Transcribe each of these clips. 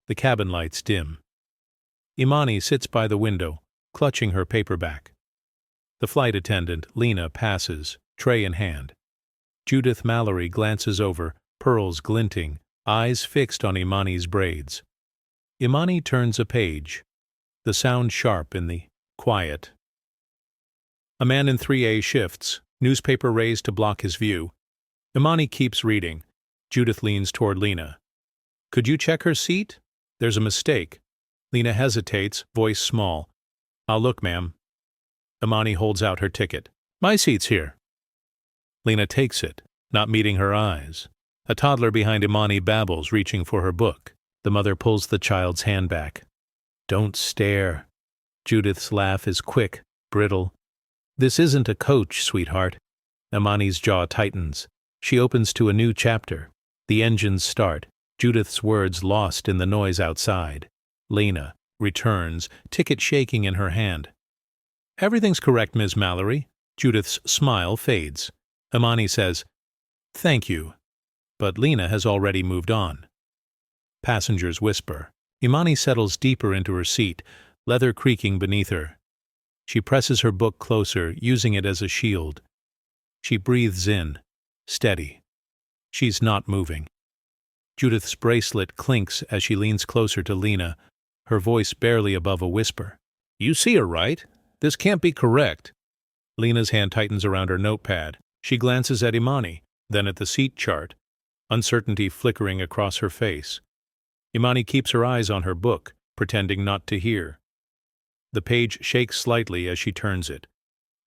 The cabin lights dim. Imani sits by the window, clutching her paperback. The flight attendant, Lena, passes, tray in hand. Judith Mallory glances over, pearls glinting, eyes fixed on Imani's braids. Imani turns a page, the sound sharp in the quiet. A man in 3A shifts, newspaper raised to block his view. Imani keeps reading. Judith leans toward Lena. "Could you check her seat? There's a mistake." Lena hesitates, voice small. "I'll look, ma'am." Imani holds out her ticket. "My seat's here." Lena takes it, not meeting her eyes. A toddler behind Imani babbles, reaching for her book. The mother pulls the child's hand back. "Don't stare." Judith's laugh is quick, brittle. "This isn't a coach, sweetheart." Imani's jaw tightens. She opens to a new chapter. The engines start, Judith's words lost in the noise outside. Lena returns, ticket shaking in her hand. "Everything's correct, Ms. Mallory." Judith's smile fades. Imani says, "Thank you." But Lena has already moved on. Passengers whisper. Imani settles deeper into her seat, leather creaking beneath her. She presses her book closer, using it as a shield. She breathes in, steady. She's not moving. Judith's bracelet clinks as she leans closer to Lena, her voice barely above a whisper. "You see her, right? This can't be correct." Lena's hand tightens around her notepad. She glances at Imani, then at the seat chart, uncertainty flickering across her face. Imani keeps her eyes on her book, pretending not to hear. The page shakes slightly as she turns it.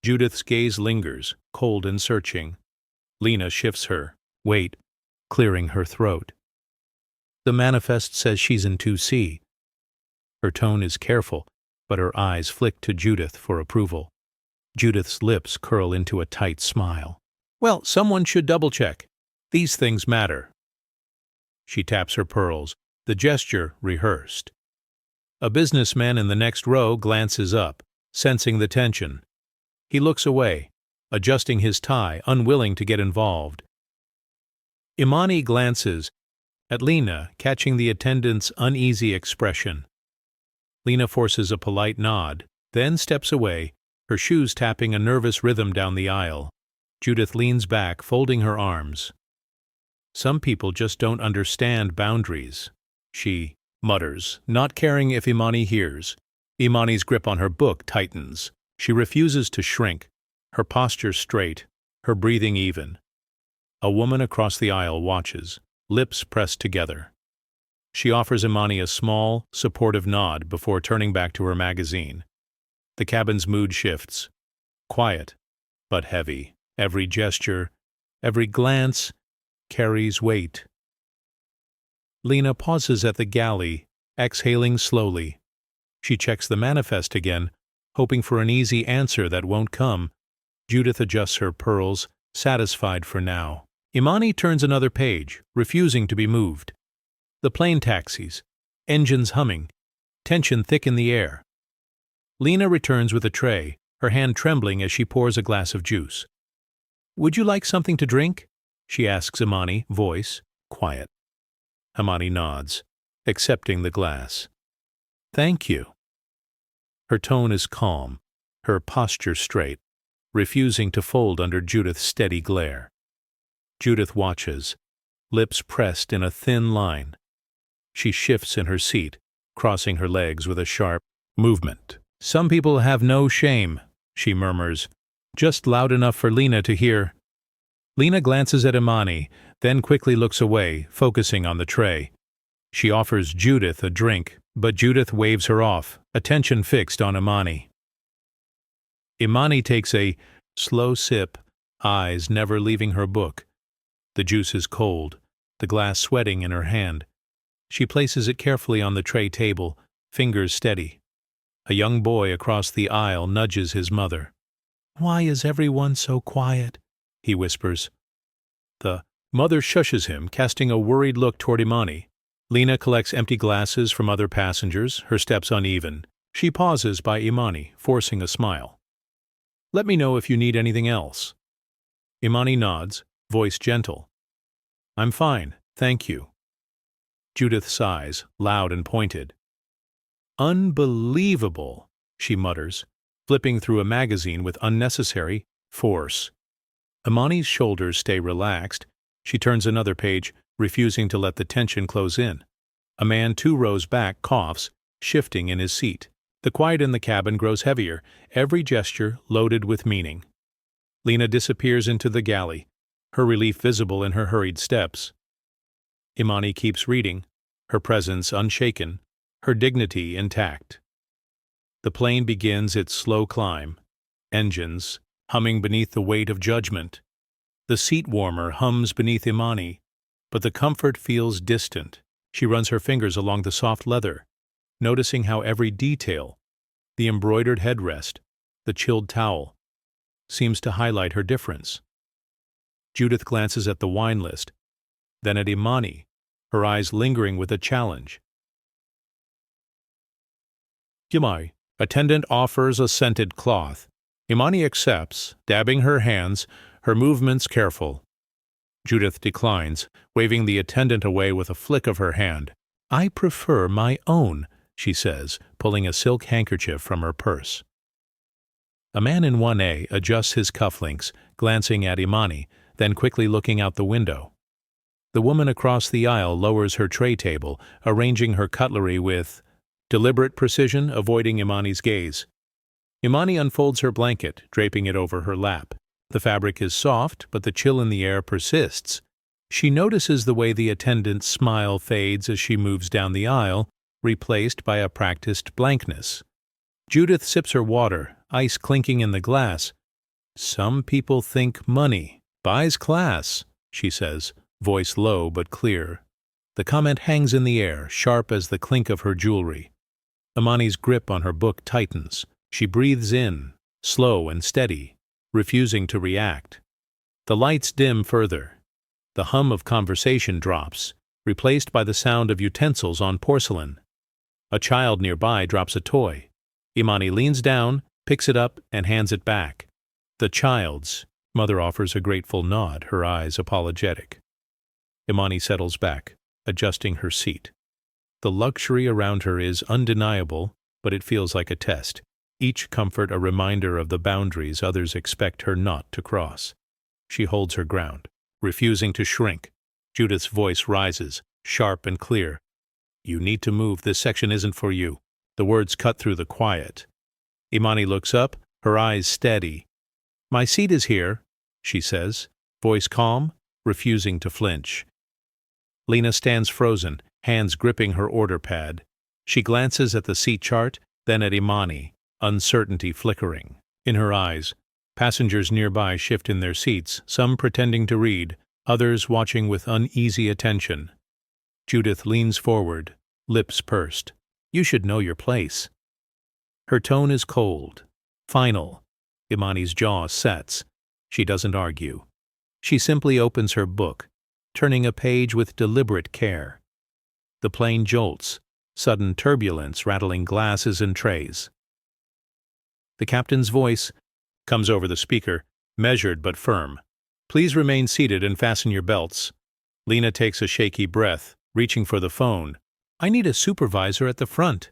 Judith's gaze lingers, cold and searching. Lena shifts her weight, clearing her throat. "The manifest says she's in 2C. Her tone is careful, but her eyes flick to Judith for approval. Judith's lips curl into a tight smile. "Well, someone should double-check. These things matter." She taps her pearls, the gesture rehearsed. A businessman in the next row glances up, sensing the tension. He looks away, adjusting his tie, unwilling to get involved. Imani glances at Lena, catching the attendant's uneasy expression. Lena forces a polite nod, then steps away, her shoes tapping a nervous rhythm down the aisle. Judith leans back, folding her arms. "Some people just don't understand boundaries," she mutters, not caring if Imani hears. Imani's grip on her book tightens. She refuses to shrink, her posture straight, her breathing even. A woman across the aisle watches, lips pressed together. She offers Imani a small, supportive nod before turning back to her magazine. The cabin's mood shifts. Quiet, but heavy. Every gesture, every glance carries weight. Lena pauses at the galley, exhaling slowly. She checks the manifest again, hoping for an easy answer that won't come. Judith adjusts her pearls, satisfied for now. Imani turns another page, refusing to be moved. The plane taxis, engines humming, tension thick in the air. Lena returns with a tray, her hand trembling as she pours a glass of juice. "Would you like something to drink?" she asks Imani, voice quiet. Imani nods, accepting the glass. "Thank you." Her tone is calm, her posture straight, refusing to fold under Judith's steady glare. Judith watches, lips pressed in a thin line. She shifts in her seat, crossing her legs with a sharp movement. "Some people have no shame," she murmurs, just loud enough for Lena to hear. Lena glances at Imani, then quickly looks away, focusing on the tray. She offers Judith a drink, but Judith waves her off, attention fixed on Imani. Imani takes a slow sip, eyes never leaving her book. The juice is cold, the glass sweating in her hand. She places it carefully on the tray table, fingers steady. A young boy across the aisle nudges his mother. "Why is everyone so quiet?" he whispers. The mother shushes him, casting a worried look toward Imani. Lena collects empty glasses from other passengers, her steps uneven. She pauses by Imani, forcing a smile. "Let me know if you need anything else." Imani nods, voice gentle. "I'm fine, thank you." Judith sighs, loud and pointed. "Unbelievable," she mutters, flipping through a magazine with unnecessary force. Imani's shoulders stay relaxed. She turns another page, refusing to let the tension close in. A man 2 rows back coughs, shifting in his seat. The quiet in the cabin grows heavier, every gesture loaded with meaning. Lena disappears into the galley, her relief visible in her hurried steps. Imani keeps reading, her presence unshaken, her dignity intact. The plane begins its slow climb, engines humming beneath the weight of judgment. The seat warmer hums beneath Imani, but the comfort feels distant. She runs her fingers along the soft leather, noticing how every detail, the embroidered headrest, the chilled towel, seems to highlight her difference. Judith glances at the wine list, then at Imani, her eyes lingering with a challenge. "Imai." Attendant offers a scented cloth. Imani accepts, dabbing her hands, her movements careful. Judith declines, waving the attendant away with a flick of her hand. "I prefer my own," she says, pulling a silk handkerchief from her purse. A man in 1A adjusts his cufflinks, glancing at Imani, then quickly looking out the window. The woman across the aisle lowers her tray table, arranging her cutlery with deliberate precision, avoiding Imani's gaze. Imani unfolds her blanket, draping it over her lap. The fabric is soft, but the chill in the air persists. She notices the way the attendant's smile fades as she moves down the aisle, replaced by a practiced blankness. Judith sips her water, ice clinking in the glass. "Some people think money buys class," she says, voice low but clear. The comment hangs in the air, sharp as the clink of her jewelry. Imani's grip on her book tightens. She breathes in, slow and steady, refusing to react. The lights dim further. The hum of conversation drops, replaced by the sound of utensils on porcelain. A child nearby drops a toy. Imani leans down, picks it up, and hands it back. "The child's." Mother offers a grateful nod, her eyes apologetic. Imani settles back, adjusting her seat. The luxury around her is undeniable, but it feels like a test. Each comfort a reminder of the boundaries others expect her not to cross. She holds her ground, refusing to shrink. Judith's voice rises, sharp and clear. "You need to move, this section isn't for you." The words cut through the quiet. Imani looks up, her eyes steady. "My seat is here," she says, voice calm, refusing to flinch. Lena stands frozen, hands gripping her order pad. She glances at the seat chart, then at Imani, uncertainty flickering. In her eyes, passengers nearby shift in their seats, some pretending to read, others watching with uneasy attention. Judith leans forward, lips pursed. "You should know your place." Her tone is cold, final. Imani's jaw sets. She doesn't argue. She simply opens her book, turning a page with deliberate care. The plane jolts, sudden turbulence rattling glasses and trays. The captain's voice comes over the speaker, measured but firm. "Please remain seated and fasten your belts." Lena takes a shaky breath, reaching for the phone. "I need a supervisor at the front,"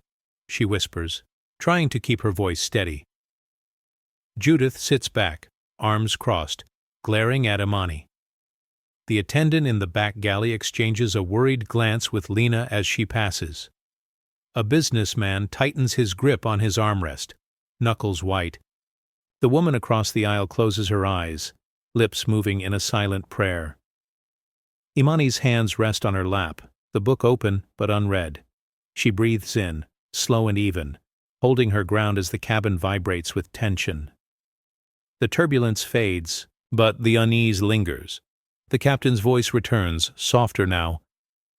she whispers, trying to keep her voice steady. Judith sits back, arms crossed, glaring at Imani. The attendant in the back galley exchanges a worried glance with Lena as she passes. A businessman tightens his grip on his armrest, knuckles white. The woman across the aisle closes her eyes, lips moving in a silent prayer. Imani's hands rest on her lap, the book open but unread. She breathes in, slow and even, holding her ground as the cabin vibrates with tension. The turbulence fades, but the unease lingers. The captain's voice returns, softer now.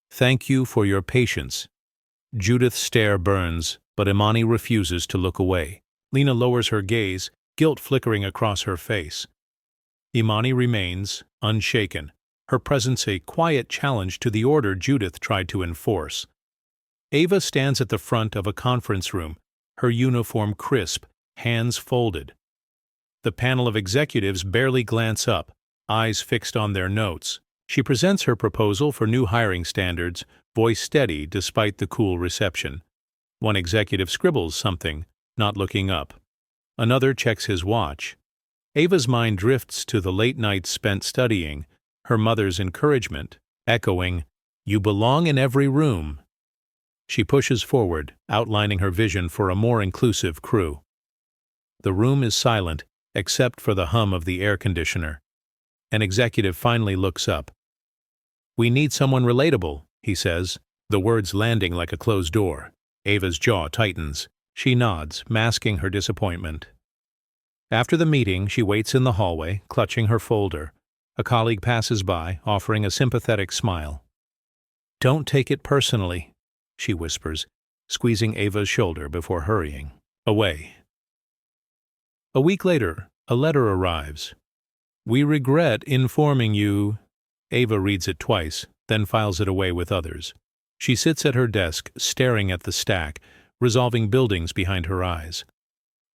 "Thank you for your patience." Judith's stare burns, but Imani refuses to look away. Lena lowers her gaze, guilt flickering across her face. Imani remains, unshaken, her presence a quiet challenge to the order Judith tried to enforce. Ava stands at the front of a conference room, her uniform crisp, hands folded. The panel of executives barely glance up, eyes fixed on their notes. She presents her proposal for new hiring standards, voice steady despite the cool reception. One executive scribbles something, not looking up. Another checks his watch. Ava's mind drifts to the late nights spent studying, her mother's encouragement, echoing, "You belong in every room." She pushes forward, outlining her vision for a more inclusive crew. The room is silent, except for the hum of the air conditioner. An executive finally looks up. "We need someone relatable," he says, the words landing like a closed door. Ava's jaw tightens. She nods, masking her disappointment. After the meeting, she waits in the hallway, clutching her folder. A colleague passes by, offering a sympathetic smile. "Don't take it personally," she whispers, squeezing Ava's shoulder before hurrying away. A week later, a letter arrives. "We regret informing you." Ava reads it twice, then files it away with others. She sits at her desk, staring at the stack, resolving buildings behind her eyes.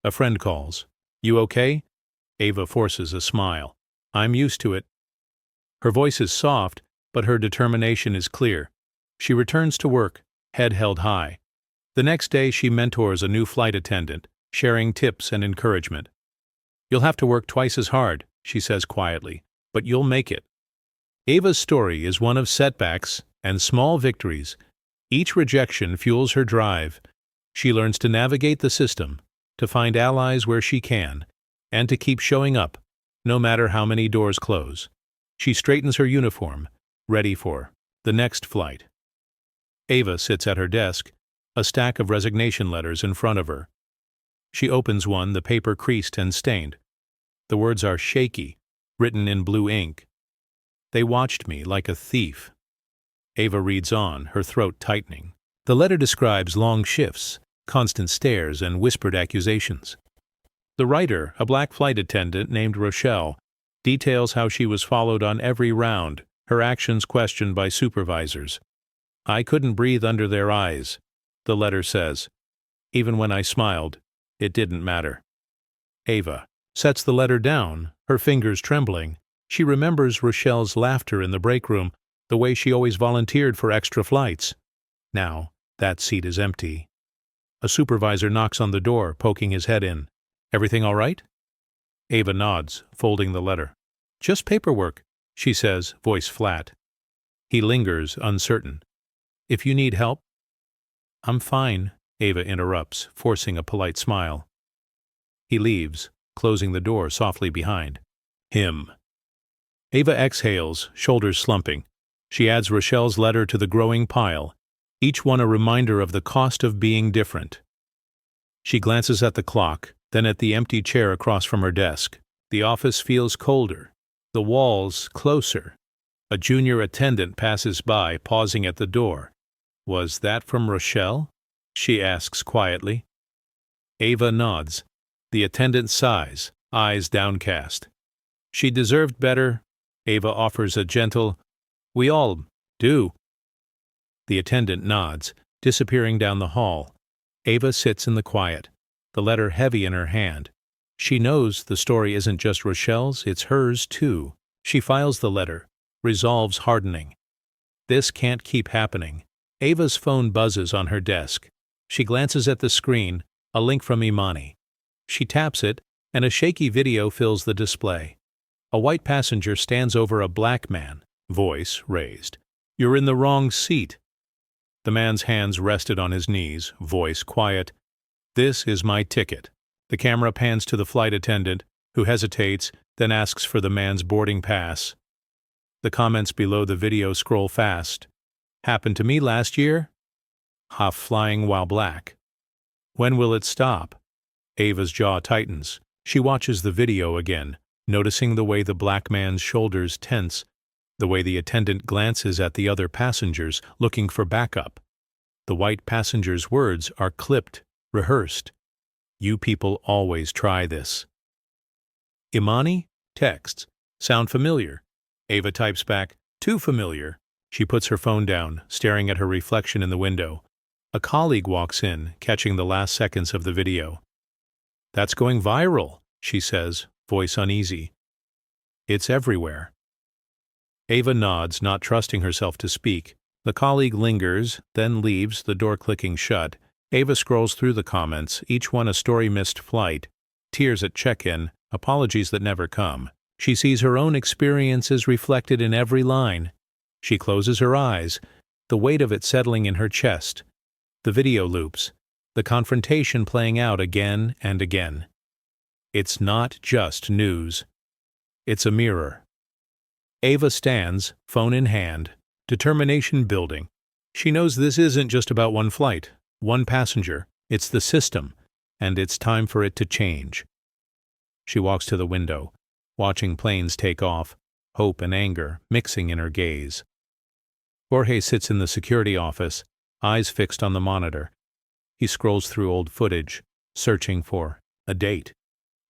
A friend calls. "You okay?" Ava forces a smile. "I'm used to it." Her voice is soft, but her determination is clear. She returns to work, head held high. The next day she mentors a new flight attendant, sharing tips and encouragement. "You'll have to work twice as hard," she says quietly, "but you'll make it." Ava's story is one of setbacks and small victories. Each rejection fuels her drive. She learns to navigate the system, to find allies where she can, and to keep showing up, no matter how many doors close. She straightens her uniform, ready for the next flight. Ava sits at her desk, a stack of resignation letters in front of her. She opens one, the paper creased and stained. The words are shaky, written in blue ink. "They watched me like a thief." Ava reads on, her throat tightening. The letter describes long shifts, constant stares, and whispered accusations. The writer, a black flight attendant named Rochelle, details how she was followed on every round, her actions questioned by supervisors. "I couldn't breathe under their eyes," the letter says. "Even when I smiled, it didn't matter." Ava sets the letter down, her fingers trembling. She remembers Rochelle's laughter in the break room, the way she always volunteered for extra flights. Now, that seat is empty. A supervisor knocks on the door, poking his head in. "Everything all right?" Ava nods, folding the letter. "Just paperwork," she says, voice flat. He lingers, uncertain. "If you need help—" "I'm fine," Ava interrupts, forcing a polite smile. He leaves, closing the door softly behind him. Ava exhales, shoulders slumping. She adds Rochelle's letter to the growing pile, each one a reminder of the cost of being different. She glances at the clock, then at the empty chair across from her desk. The office feels colder, the walls closer. A junior attendant passes by, pausing at the door. "Was that from Rochelle?" she asks quietly. Ava nods. The attendant sighs, eyes downcast. "She deserved better." Ava offers a gentle, "We all do." The attendant nods, disappearing down the hall. Ava sits in the quiet, the letter heavy in her hand. She knows the story isn't just Rochelle's, it's hers too. She files the letter, resolves hardening. This can't keep happening. Ava's phone buzzes on her desk. She glances at the screen, a link from Imani. She taps it, and a shaky video fills the display. A white passenger stands over a black man, voice raised. "You're in the wrong seat." The man's hands rested on his knees, voice quiet. "This is my ticket." The camera pans to the flight attendant, who hesitates, then asks for the man's boarding pass. The comments below the video scroll fast. "Happened to me last year?" "Half flying while black." "When will it stop?" Ava's jaw tightens. She watches the video again, noticing the way the black man's shoulders tense, the way the attendant glances at the other passengers, looking for backup. The white passenger's words are clipped, rehearsed. "You people always try this." Imani texts, "Sound familiar?" Ava types back, "Too familiar." She puts her phone down, staring at her reflection in the window. A colleague walks in, catching the last seconds of the video. "That's going viral," she says, voice uneasy. "It's everywhere." Ava nods, not trusting herself to speak. The colleague lingers, then leaves, the door clicking shut. Ava scrolls through the comments, each one a story missed flight, tears at check-in, apologies that never come. She sees her own experiences reflected in every line. She closes her eyes, the weight of it settling in her chest. The video loops, the confrontation playing out again and again. It's not just news. It's a mirror. Ava stands, phone in hand, determination building. She knows this isn't just about one flight, one passenger. It's the system, and it's time for it to change. She walks to the window, watching planes take off, hope and anger mixing in her gaze. Jorge sits in the security office, eyes fixed on the monitor. He scrolls through old footage, searching for a date.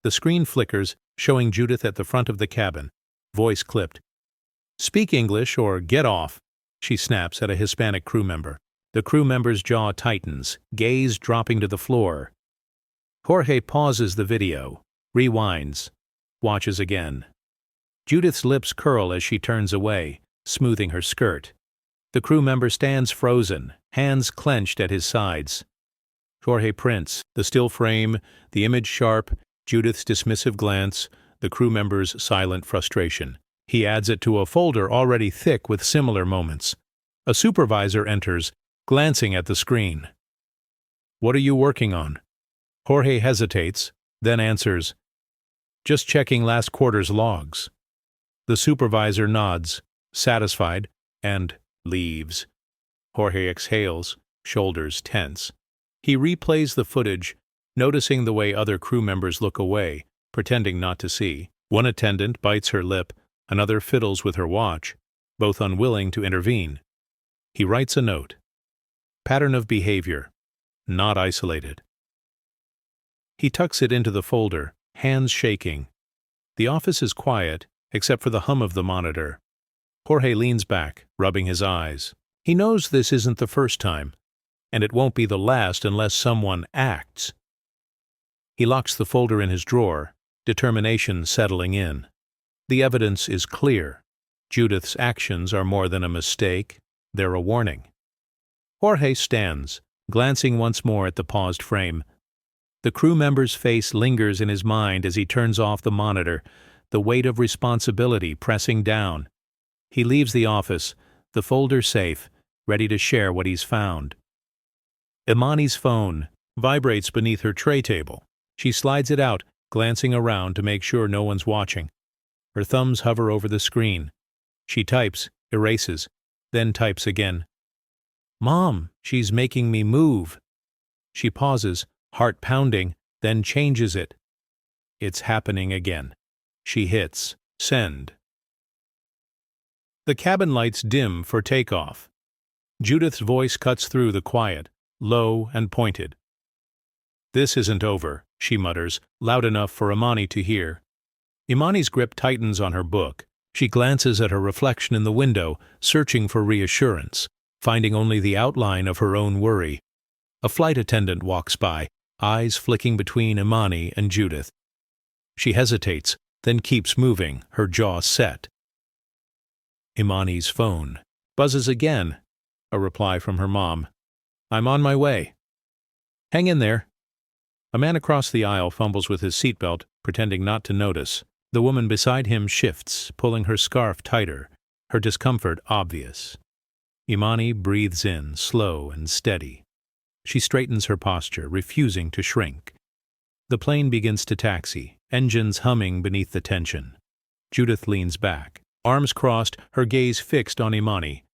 The screen flickers, showing Judith at the front of the cabin, voice clipped. "Speak English or get off," she snaps at a Hispanic crew member. The crew member's jaw tightens, gaze dropping to the floor. Jorge pauses the video, rewinds, watches again. Judith's lips curl as she turns away, smoothing her skirt. The crew member stands frozen, hands clenched at his sides. Jorge prints, the still frame, the image sharp, Judith's dismissive glance, the crew member's silent frustration. He adds it to a folder already thick with similar moments. A supervisor enters, glancing at the screen. "What are you working on?" Jorge hesitates, then answers, "Just checking last quarter's logs." The supervisor nods, satisfied, and leaves. Jorge exhales, shoulders tense. He replays the footage, noticing the way other crew members look away, pretending not to see. One attendant bites her lip, another fiddles with her watch, both unwilling to intervene. He writes a note. Pattern of behavior, not isolated. He tucks it into the folder, hands shaking. The office is quiet, except for the hum of the monitor. Jorge leans back, rubbing his eyes. He knows this isn't the first time, and it won't be the last unless someone acts. He locks the folder in his drawer, determination settling in. The evidence is clear. Judith's actions are more than a mistake, they're a warning. Jorge stands, glancing once more at the paused frame. The crew member's face lingers in his mind as he turns off the monitor, the weight of responsibility pressing down. He leaves the office, the folder safe, ready to share what he's found. Imani's phone vibrates beneath her tray table. She slides it out, glancing around to make sure no one's watching. Her thumbs hover over the screen. She types, erases, then types again. "Mom, she's making me move." She pauses, heart pounding, then changes it. It's happening again. She hits send. The cabin lights dim for takeoff. Judith's voice cuts through the quiet, low and pointed. "This isn't over," she mutters, loud enough for Imani to hear. Imani's grip tightens on her book. She glances at her reflection in the window, searching for reassurance, finding only the outline of her own worry. A flight attendant walks by, eyes flicking between Imani and Judith. She hesitates, then keeps moving, her jaw set. Imani's phone buzzes again. A reply from her mom. "I'm on my way." "Hang in there." A man across the aisle fumbles with his seatbelt, pretending not to notice. The woman beside him shifts, pulling her scarf tighter, her discomfort obvious. Imani breathes in, slow and steady. She straightens her posture, refusing to shrink. The plane begins to taxi, engines humming beneath the tension. Judith leans back, arms crossed, her gaze fixed on Imani.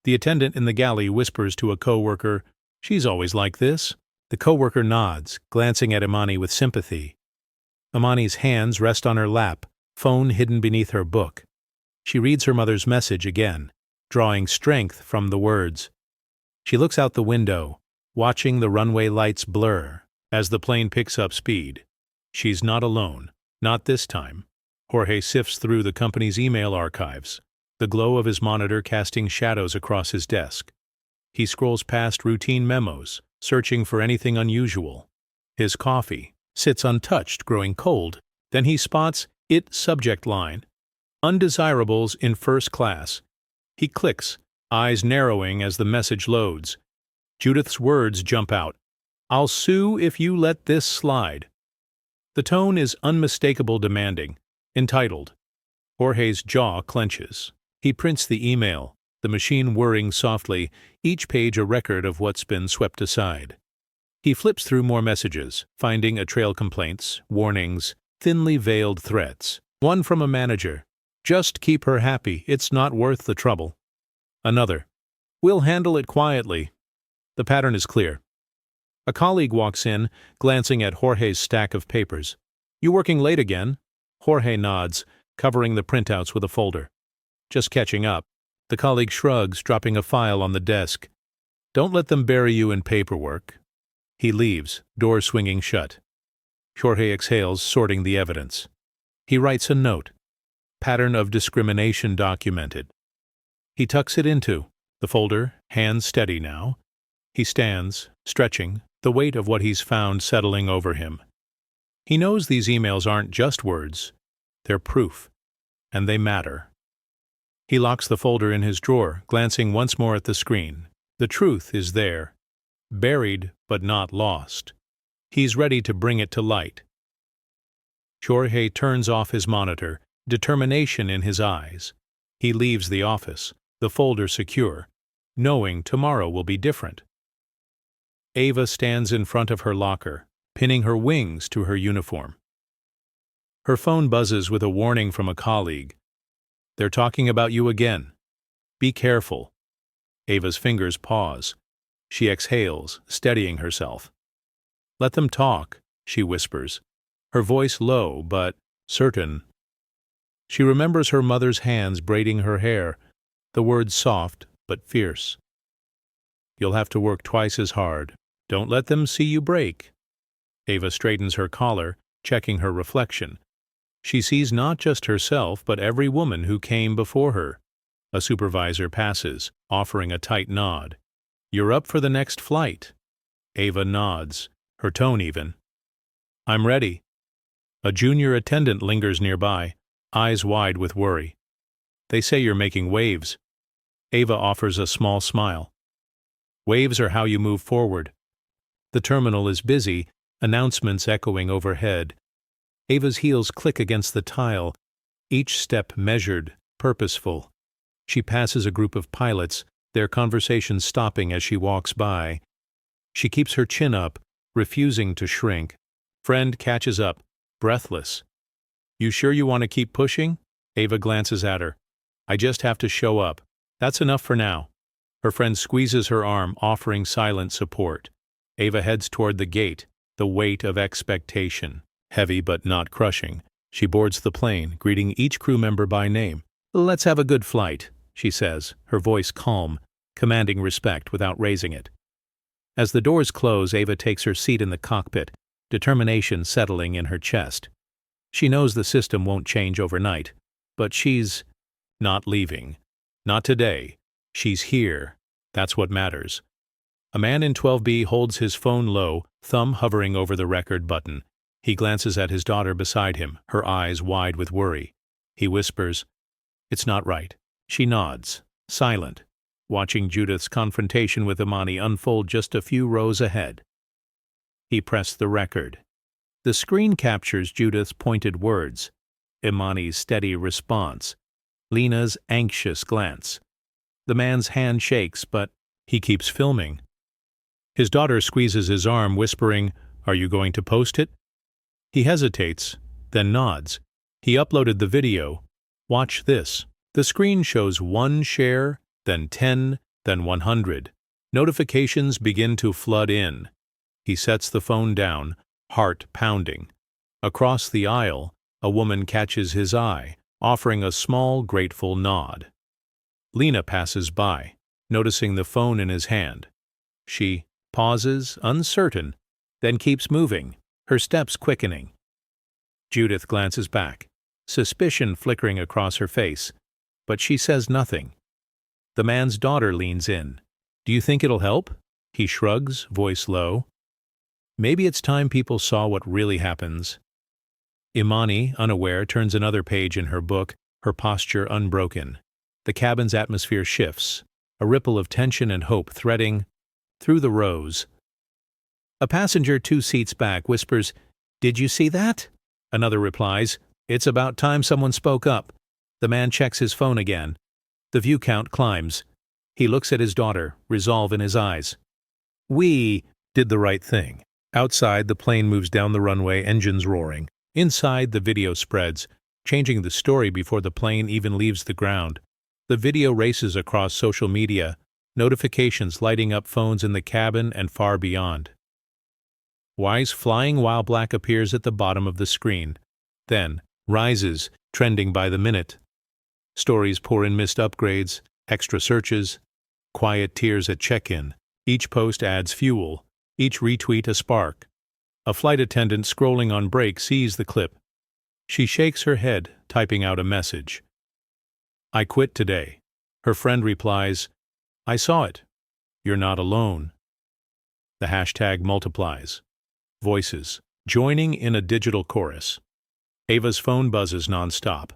The attendant in the galley whispers to a co-worker, "She's always like this." The co-worker nods, glancing at Imani with sympathy. Imani's hands rest on her lap, phone hidden beneath her book. She reads her mother's message again, drawing strength from the words. She looks out the window, watching the runway lights blur as the plane picks up speed. She's not alone, not this time. Jorge sifts through the company's email archives, the glow of his monitor casting shadows across his desk. He scrolls past routine memos, searching for anything unusual. His coffee sits untouched, growing cold. Then he spots its subject line. Undesirables in first class. He clicks, eyes narrowing as the message loads. Judith's words jump out. I'll sue if you let this slide. The tone is unmistakable demanding, entitled. Jorge's jaw clenches. He prints the email, the machine whirring softly, each page a record of what's been swept aside. He flips through more messages, finding a trail complaints, warnings, thinly veiled threats. One from a manager. Just keep her happy, it's not worth the trouble. Another. We'll handle it quietly. The pattern is clear. A colleague walks in, glancing at Jorge's stack of papers. You working late again? Jorge nods, covering the printouts with a folder. Just catching up. The colleague shrugs, dropping a file on the desk. Don't let them bury you in paperwork. He leaves, door swinging shut. Jorge exhales, sorting the evidence. He writes a note. Pattern of discrimination documented. He tucks it into the folder, hands steady now. He stands, stretching, the weight of what he's found settling over him. He knows these emails aren't just words. They're proof. And they matter. He locks the folder in his drawer, glancing once more at the screen. The truth is there. Buried, but not lost. He's ready to bring it to light. Jorge turns off his monitor, determination in his eyes. He leaves the office, the folder secure, knowing tomorrow will be different. Ava stands in front of her locker, pinning her wings to her uniform. Her phone buzzes with a warning from a colleague. They're talking about you again. Be careful. Ava's fingers pause. She exhales, steadying herself. Let them talk, she whispers, her voice low but certain. She remembers her mother's hands braiding her hair, the words soft but fierce. You'll have to work twice as hard. Don't let them see you break. Ava straightens her collar, checking her reflection. She sees not just herself but every woman who came before her. A supervisor passes, offering a tight nod. You're up for the next flight. Ava nods, her tone even. I'm ready. A junior attendant lingers nearby, eyes wide with worry. They say you're making waves. Ava offers a small smile. Waves are how you move forward. The terminal is busy, announcements echoing overhead. Ava's heels click against the tile, each step measured, purposeful. She passes a group of pilots, their conversation stopping as she walks by. She keeps her chin up, refusing to shrink. Friend catches up, breathless. You sure you want to keep pushing? Ava glances at her. I just have to show up. That's enough for now. Her friend squeezes her arm, offering silent support. Ava heads toward the gate, the weight of expectation. Heavy but not crushing. She boards the plane, greeting each crew member by name. Let's have a good flight, she says, her voice calm, commanding respect without raising it. As the doors close, Ava takes her seat in the cockpit, determination settling in her chest. She knows the system won't change overnight, but she's not leaving. Not today. She's here. That's what matters. A man in 12B holds his phone low, thumb hovering over the record button. He glances at his daughter beside him, her eyes wide with worry. He whispers, It's not right. She nods, silent, watching Judith's confrontation with Imani unfold just a few rows ahead. He pressed the record. The screen captures Judith's pointed words, Imani's steady response, Lena's anxious glance. The man's hand shakes, but he keeps filming. His daughter squeezes his arm, whispering, Are you going to post it? He hesitates, then nods. He uploaded the video. Watch this. The screen shows 1 share, then 10, then 100. Notifications begin to flood in. He sets the phone down, heart pounding. Across the aisle, a woman catches his eye, offering a small, grateful nod. Lena passes by, noticing the phone in his hand. She pauses, uncertain, then keeps moving, her steps quickening. Judith glances back, suspicion flickering across her face, but she says nothing. The man's daughter leans in. Do you think it'll help? He shrugs, voice low. Maybe it's time people saw what really happens. Imani, unaware, turns another page in her book, her posture unbroken. The cabin's atmosphere shifts, a ripple of tension and hope threading through the rows. A passenger 2 seats back whispers, "Did you see that?" Another replies, "It's about time someone spoke up." The man checks his phone again. The view count climbs. He looks at his daughter, resolve in his eyes. "We did the right thing." Outside, the plane moves down the runway, engines roaring. Inside, the video spreads, changing the story before the plane even leaves the ground. The video races across social media, notifications lighting up phones in the cabin and far beyond. Wise flying while black appears at the bottom of the screen. Then, rises, trending by the minute. Stories pour in missed upgrades, extra searches, quiet tears at check-in. Each post adds fuel, each retweet a spark. A flight attendant scrolling on break sees the clip. She shakes her head, typing out a message. "I quit today." Her friend replies, "I saw it. You're not alone." The hashtag multiplies. Voices, joining in a digital chorus. Ava's phone buzzes nonstop.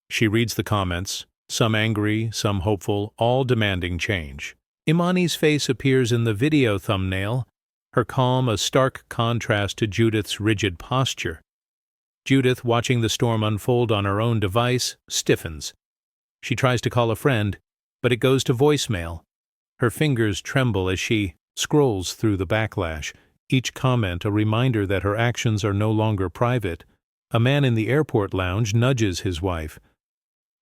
She reads the comments, some angry, some hopeful, all demanding change. Imani's face appears in the video thumbnail, her calm a stark contrast to Judith's rigid posture. Judith, watching the storm unfold on her own device, stiffens. She tries to call a friend, but it goes to voicemail. Her fingers tremble as she scrolls through the backlash, each comment a reminder that her actions are no longer private. A man in the airport lounge nudges his wife.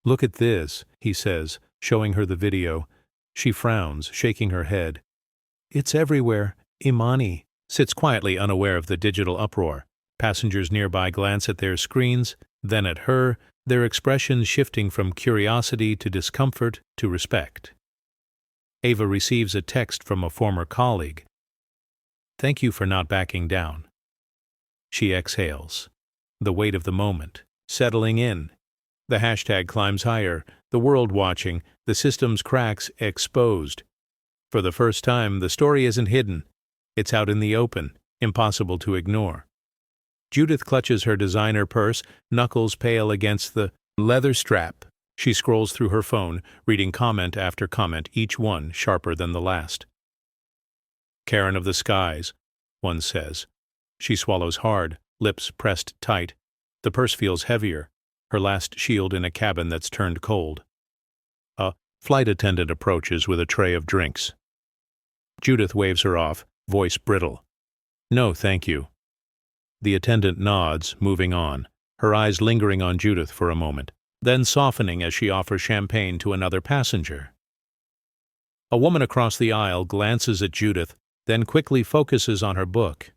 "Look at this," he says, showing her the video. She frowns, shaking her head. "It's everywhere." Imani sits quietly unaware of the digital uproar. Passengers nearby glance at their screens, then at her, their expressions shifting from curiosity to discomfort to respect. Ava receives a text from a former colleague. "Thank you for not backing down." She exhales. The weight of the moment, settling in. The hashtag climbs higher, the world watching, the system's cracks exposed. For the first time, the story isn't hidden. It's out in the open, impossible to ignore. Judith clutches her designer purse, knuckles pale against the leather strap. She scrolls through her phone, reading comment after comment, each one sharper than the last. "Karen of the skies," one says. She swallows hard, lips pressed tight. The purse feels heavier, her last shield in a cabin that's turned cold. A flight attendant approaches with a tray of drinks. Judith waves her off, voice brittle. "No, thank you." The attendant nods, moving on, her eyes lingering on Judith for a moment, then softening as she offers champagne to another passenger. A woman across the aisle glances at Judith, then quickly focuses on her book.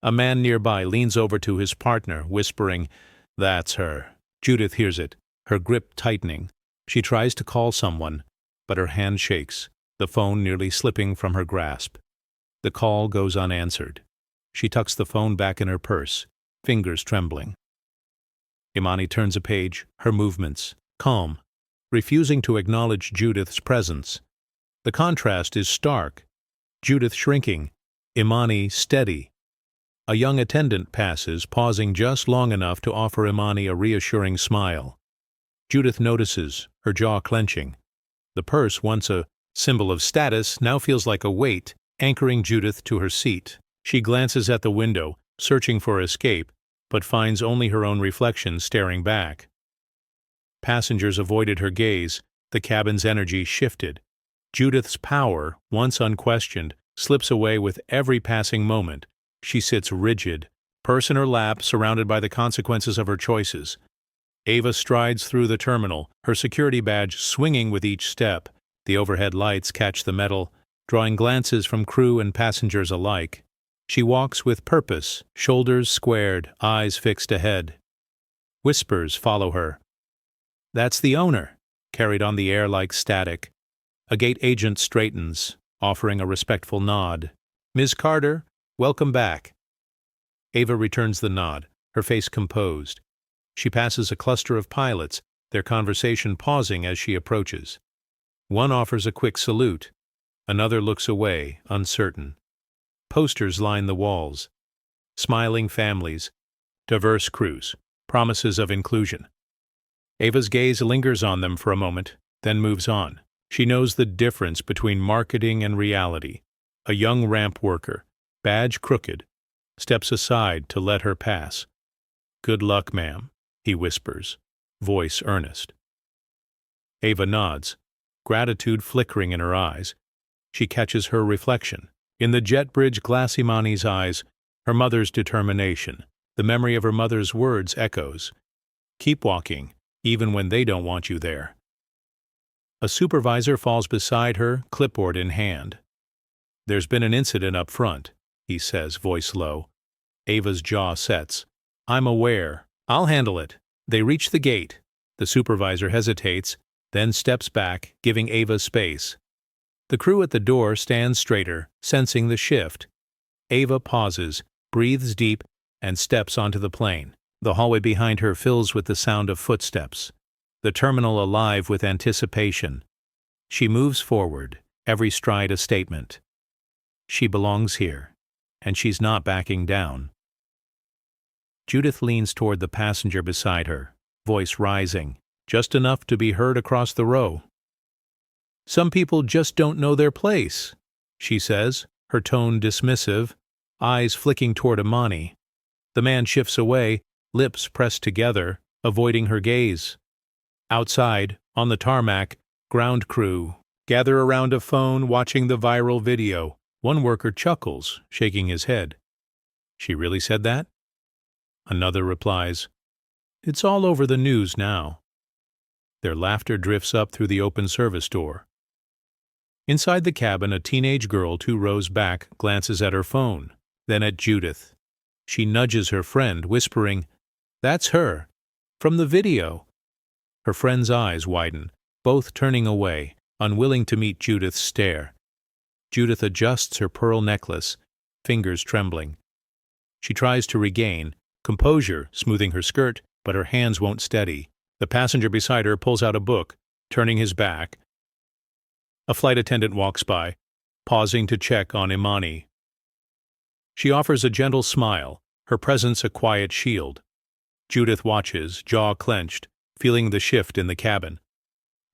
A man nearby leans over to his partner, whispering, "That's her." Judith hears it, her grip tightening. She tries to call someone, but her hand shakes, the phone nearly slipping from her grasp. The call goes unanswered. She tucks the phone back in her purse, fingers trembling. Imani turns a page, her movements calm, refusing to acknowledge Judith's presence. The contrast is stark. Judith shrinking, Imani steady. A young attendant passes, pausing just long enough to offer Imani a reassuring smile. Judith notices, her jaw clenching. The purse, once a symbol of status, now feels like a weight, anchoring Judith to her seat. She glances at the window, searching for escape, but finds only her own reflection staring back. Passengers avoided her gaze, the cabin's energy shifted. Judith's power, once unquestioned, slips away with every passing moment. She sits rigid, purse in her lap, surrounded by the consequences of her choices. Ava strides through the terminal, her security badge swinging with each step. The overhead lights catch the metal, drawing glances from crew and passengers alike. She walks with purpose, shoulders squared, eyes fixed ahead. Whispers follow her. "That's the owner," carried on the air like static. A gate agent straightens, offering a respectful nod. "Ms. Carter, welcome back." Ava returns the nod, her face composed. She passes a cluster of pilots, their conversation pausing as she approaches. One offers a quick salute. Another looks away, uncertain. Posters line the walls. Smiling families, diverse crews, promises of inclusion. Ava's gaze lingers on them for a moment, then moves on. She knows the difference between marketing and reality. A young ramp worker, badge crooked, steps aside to let her pass. "Good luck, ma'am," he whispers, voice earnest. Ava nods, gratitude flickering in her eyes. She catches her reflection. In the jet bridge glass Imani's eyes, her mother's determination. The memory of her mother's words echoes. "Keep walking, even when they don't want you there." A supervisor falls beside her, clipboard in hand. "There's been an incident up front," he says, voice low. Ava's jaw sets. "I'm aware. I'll handle it." They reach the gate. The supervisor hesitates, then steps back, giving Ava space. The crew at the door stands straighter, sensing the shift. Ava pauses, breathes deep, and steps onto the plane. The hallway behind her fills with the sound of footsteps, the terminal alive with anticipation. She moves forward, every stride a statement. She belongs here, and she's not backing down. Judith leans toward the passenger beside her, voice rising, just enough to be heard across the row. "Some people just don't know their place," she says, her tone dismissive, eyes flicking toward Imani. The man shifts away, lips pressed together, avoiding her gaze. Outside, on the tarmac, ground crew gather around a phone watching the viral video. One worker chuckles, shaking his head. "She really said that?" Another replies, "It's all over the news now." Their laughter drifts up through the open service door. Inside the cabin, a teenage girl 2 rows back glances at her phone, then at Judith. She nudges her friend, whispering, "That's her, from the video." Her friend's eyes widen, both turning away, unwilling to meet Judith's stare. Judith adjusts her pearl necklace, fingers trembling. She tries to regain composure, smoothing her skirt, but her hands won't steady. The passenger beside her pulls out a book, turning his back. A flight attendant walks by, pausing to check on Imani. She offers a gentle smile, her presence a quiet shield. Judith watches, jaw clenched, feeling the shift in the cabin.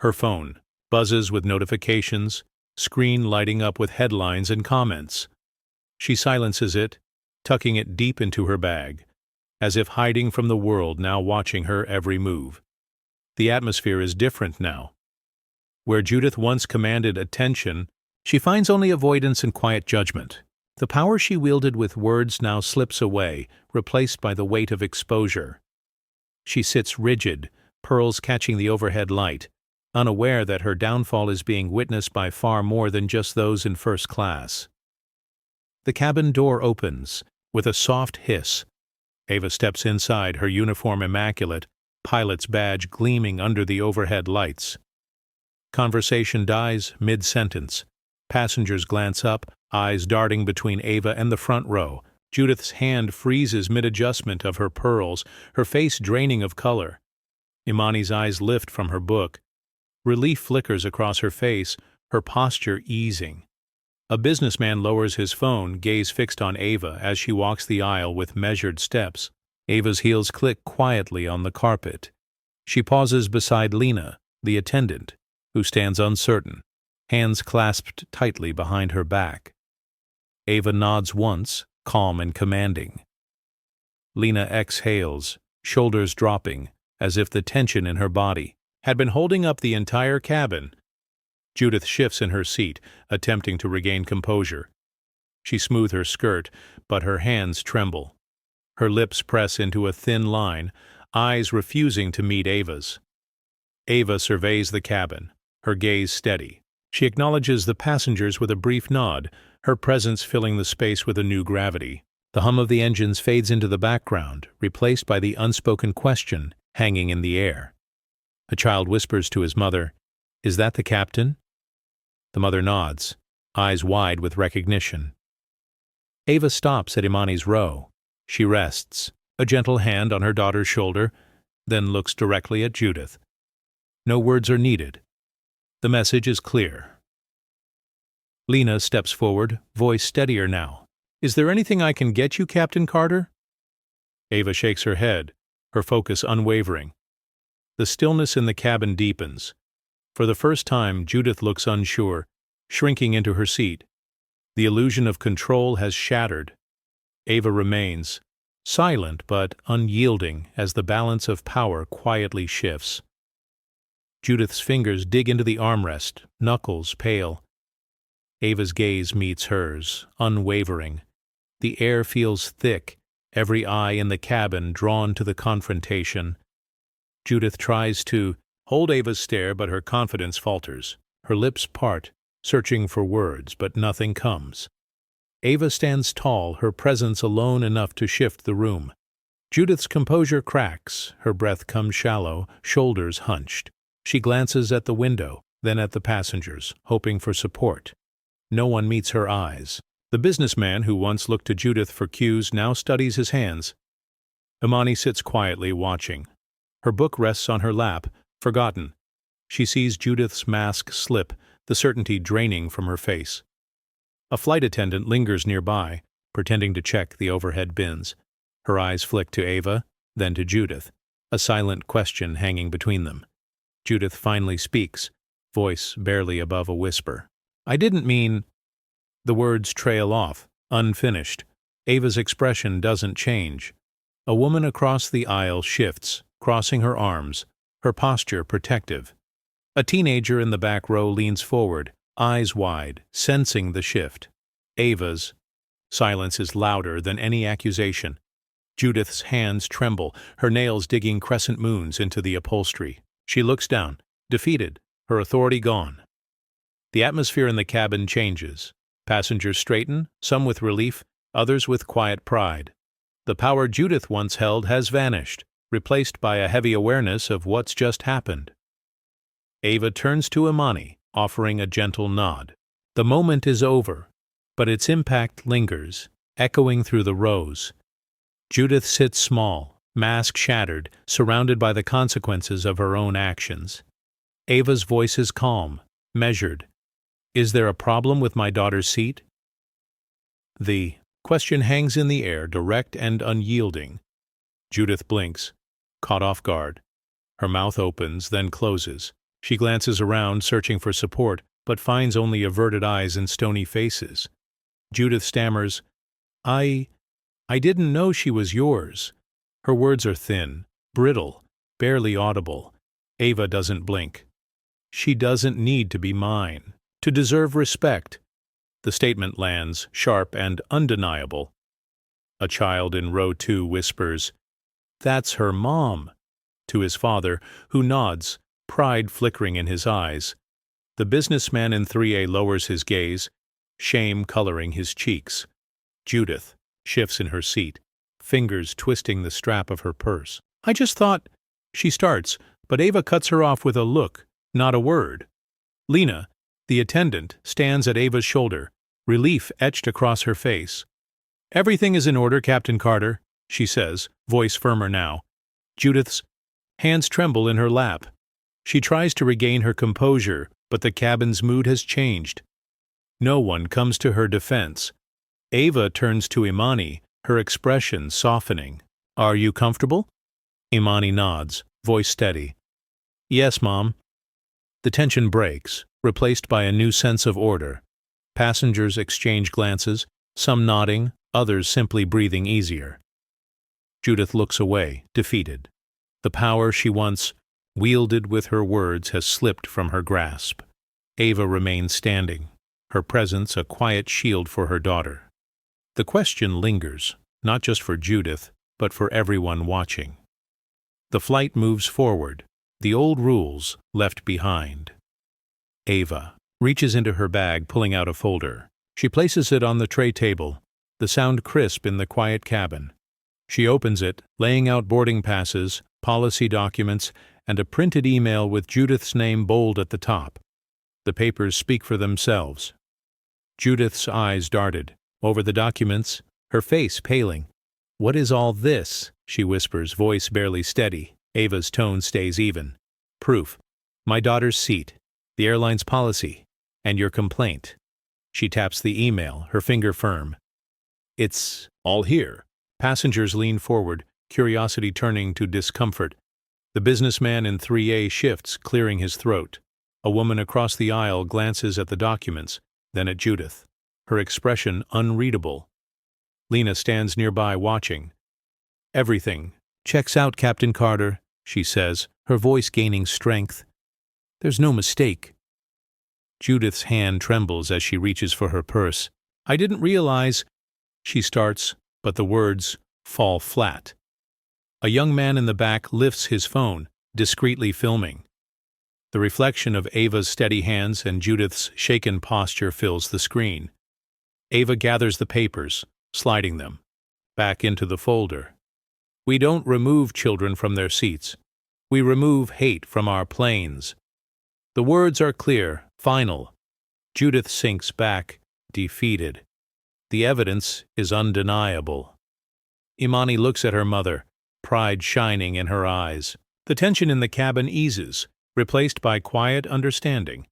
Her phone buzzes with notifications, screen lighting up with headlines and comments. She silences it, tucking it deep into her bag, as if hiding from the world now watching her every move. The atmosphere is different now. Where Judith once commanded attention, she finds only avoidance and quiet judgment. The power she wielded with words now slips away, replaced by the weight of exposure. She sits rigid, pearls catching the overhead light, unaware that her downfall is being witnessed by far more than just those in first class. The cabin door opens, with a soft hiss. Ava steps inside, her uniform immaculate, pilot's badge gleaming under the overhead lights. Conversation dies mid-sentence. Passengers glance up, eyes darting between Ava and the front row. Judith's hand freezes mid-adjustment of her pearls, her face draining of color. Imani's eyes lift from her book. Relief flickers across her face, her posture easing. A businessman lowers his phone, gaze fixed on Ava as she walks the aisle with measured steps. Ava's heels click quietly on the carpet. She pauses beside Lena, the attendant, who stands uncertain, hands clasped tightly behind her back. Ava nods once, calm and commanding. Lena exhales, shoulders dropping, as if the tension in her body had been holding up the entire cabin. Judith shifts in her seat, attempting to regain composure. She smooths her skirt, but her hands tremble. Her lips press into a thin line, eyes refusing to meet Ava's. Ava surveys the cabin, her gaze steady. She acknowledges the passengers with a brief nod, her presence filling the space with a new gravity. The hum of the engines fades into the background, replaced by the unspoken question hanging in the air. A child whispers to his mother, "Is that the captain?" The mother nods, eyes wide with recognition. Ava stops at Imani's row. She rests, a gentle hand on her daughter's shoulder, then looks directly at Judith. No words are needed. The message is clear. Lena steps forward, voice steadier now. "Is there anything I can get you, Captain Carter?" Ava shakes her head, her focus unwavering. The stillness in the cabin deepens. For the first time, Judith looks unsure, shrinking into her seat. The illusion of control has shattered. Ava remains, silent but unyielding as the balance of power quietly shifts. Judith's fingers dig into the armrest, knuckles pale. Ava's gaze meets hers, unwavering. The air feels thick, every eye in the cabin drawn to the confrontation. Judith tries to hold Ava's stare, but her confidence falters. Her lips part, searching for words, but nothing comes. Ava stands tall, her presence alone enough to shift the room. Judith's composure cracks, her breath comes shallow, shoulders hunched. She glances at the window, then at the passengers, hoping for support. No one meets her eyes. The businessman who once looked to Judith for cues now studies his hands. Imani sits quietly, watching. Her book rests on her lap, forgotten. She sees Judith's mask slip, the certainty draining from her face. A flight attendant lingers nearby, pretending to check the overhead bins. Her eyes flick to Ava, then to Judith, a silent question hanging between them. Judith finally speaks, voice barely above a whisper. "I didn't mean—" The words trail off, unfinished. Ava's expression doesn't change. A woman across the aisle shifts, crossing her arms, her posture protective. A teenager in the back row leans forward, eyes wide, sensing the shift. Ava's silence is louder than any accusation. Judith's hands tremble, her nails digging crescent moons into the upholstery. She looks down, defeated, her authority gone. The atmosphere in the cabin changes. Passengers straighten, some with relief, others with quiet pride. The power Judith once held has vanished, replaced by a heavy awareness of what's just happened. Ava turns to Imani, offering a gentle nod. The moment is over, but its impact lingers, echoing through the rows. Judith sits small, mask shattered, surrounded by the consequences of her own actions. Ava's voice is calm, measured. "Is there a problem with my daughter's seat?" The question hangs in the air, direct and unyielding. Judith blinks, caught off guard. Her mouth opens, then closes. She glances around, searching for support, but finds only averted eyes and stony faces. Judith stammers, I didn't know she was yours." Her words are thin, brittle, barely audible. Ava doesn't blink. "She doesn't need to be mine, to deserve respect." The statement lands, sharp and undeniable. A child in row 2 whispers, "That's her mom," to his father, who nods, pride flickering in his eyes. The businessman in 3A lowers his gaze, shame coloring his cheeks. Judith shifts in her seat, fingers twisting the strap of her purse. "I just thought—" She starts, but Ava cuts her off with a look, not a word. Lena, the attendant, stands at Ava's shoulder, relief etched across her face. "Everything is in order, Captain Carter," she says, voice firmer now. Judith's hands tremble in her lap. She tries to regain her composure, but the cabin's mood has changed. No one comes to her defense. Ava turns to Imani, her expression softening. "Are you comfortable?" Imani nods, voice steady. "Yes, Mom." The tension breaks, replaced by a new sense of order. Passengers exchange glances, some nodding, others simply breathing easier. Judith looks away, defeated. The power she once wielded with her words has slipped from her grasp. Ava remains standing, her presence a quiet shield for her daughter. The question lingers, not just for Judith, but for everyone watching. The flight moves forward, the old rules left behind. Ava reaches into her bag, pulling out a folder. She places it on the tray table, the sound crisp in the quiet cabin. She opens it, laying out boarding passes, policy documents, and a printed email with Judith's name bold at the top. The papers speak for themselves. Judith's eyes darted over the documents, her face paling. "What is all this?" she whispers, voice barely steady. Ava's tone stays even. "Proof. My daughter's seat, the airline's policy, and your complaint." She taps the email, her finger firm. "It's all here." Passengers lean forward, curiosity turning to discomfort. The businessman in 3A shifts, clearing his throat. A woman across the aisle glances at the documents, then at Judith, her expression unreadable. Lena stands nearby watching. "Everything checks out, Captain Carter," she says, her voice gaining strength. "There's no mistake." Judith's hand trembles as she reaches for her purse. "I didn't realize—" she starts, but the words fall flat. A young man in the back lifts his phone, discreetly filming. The reflection of Ava's steady hands and Judith's shaken posture fills the screen. Ava gathers the papers, sliding them back into the folder. "We don't remove children from their seats. We remove hate from our planes." The words are clear, final. Judith sinks back, defeated. The evidence is undeniable. Imani looks at her mother, pride shining in her eyes. The tension in the cabin eases, replaced by quiet understanding.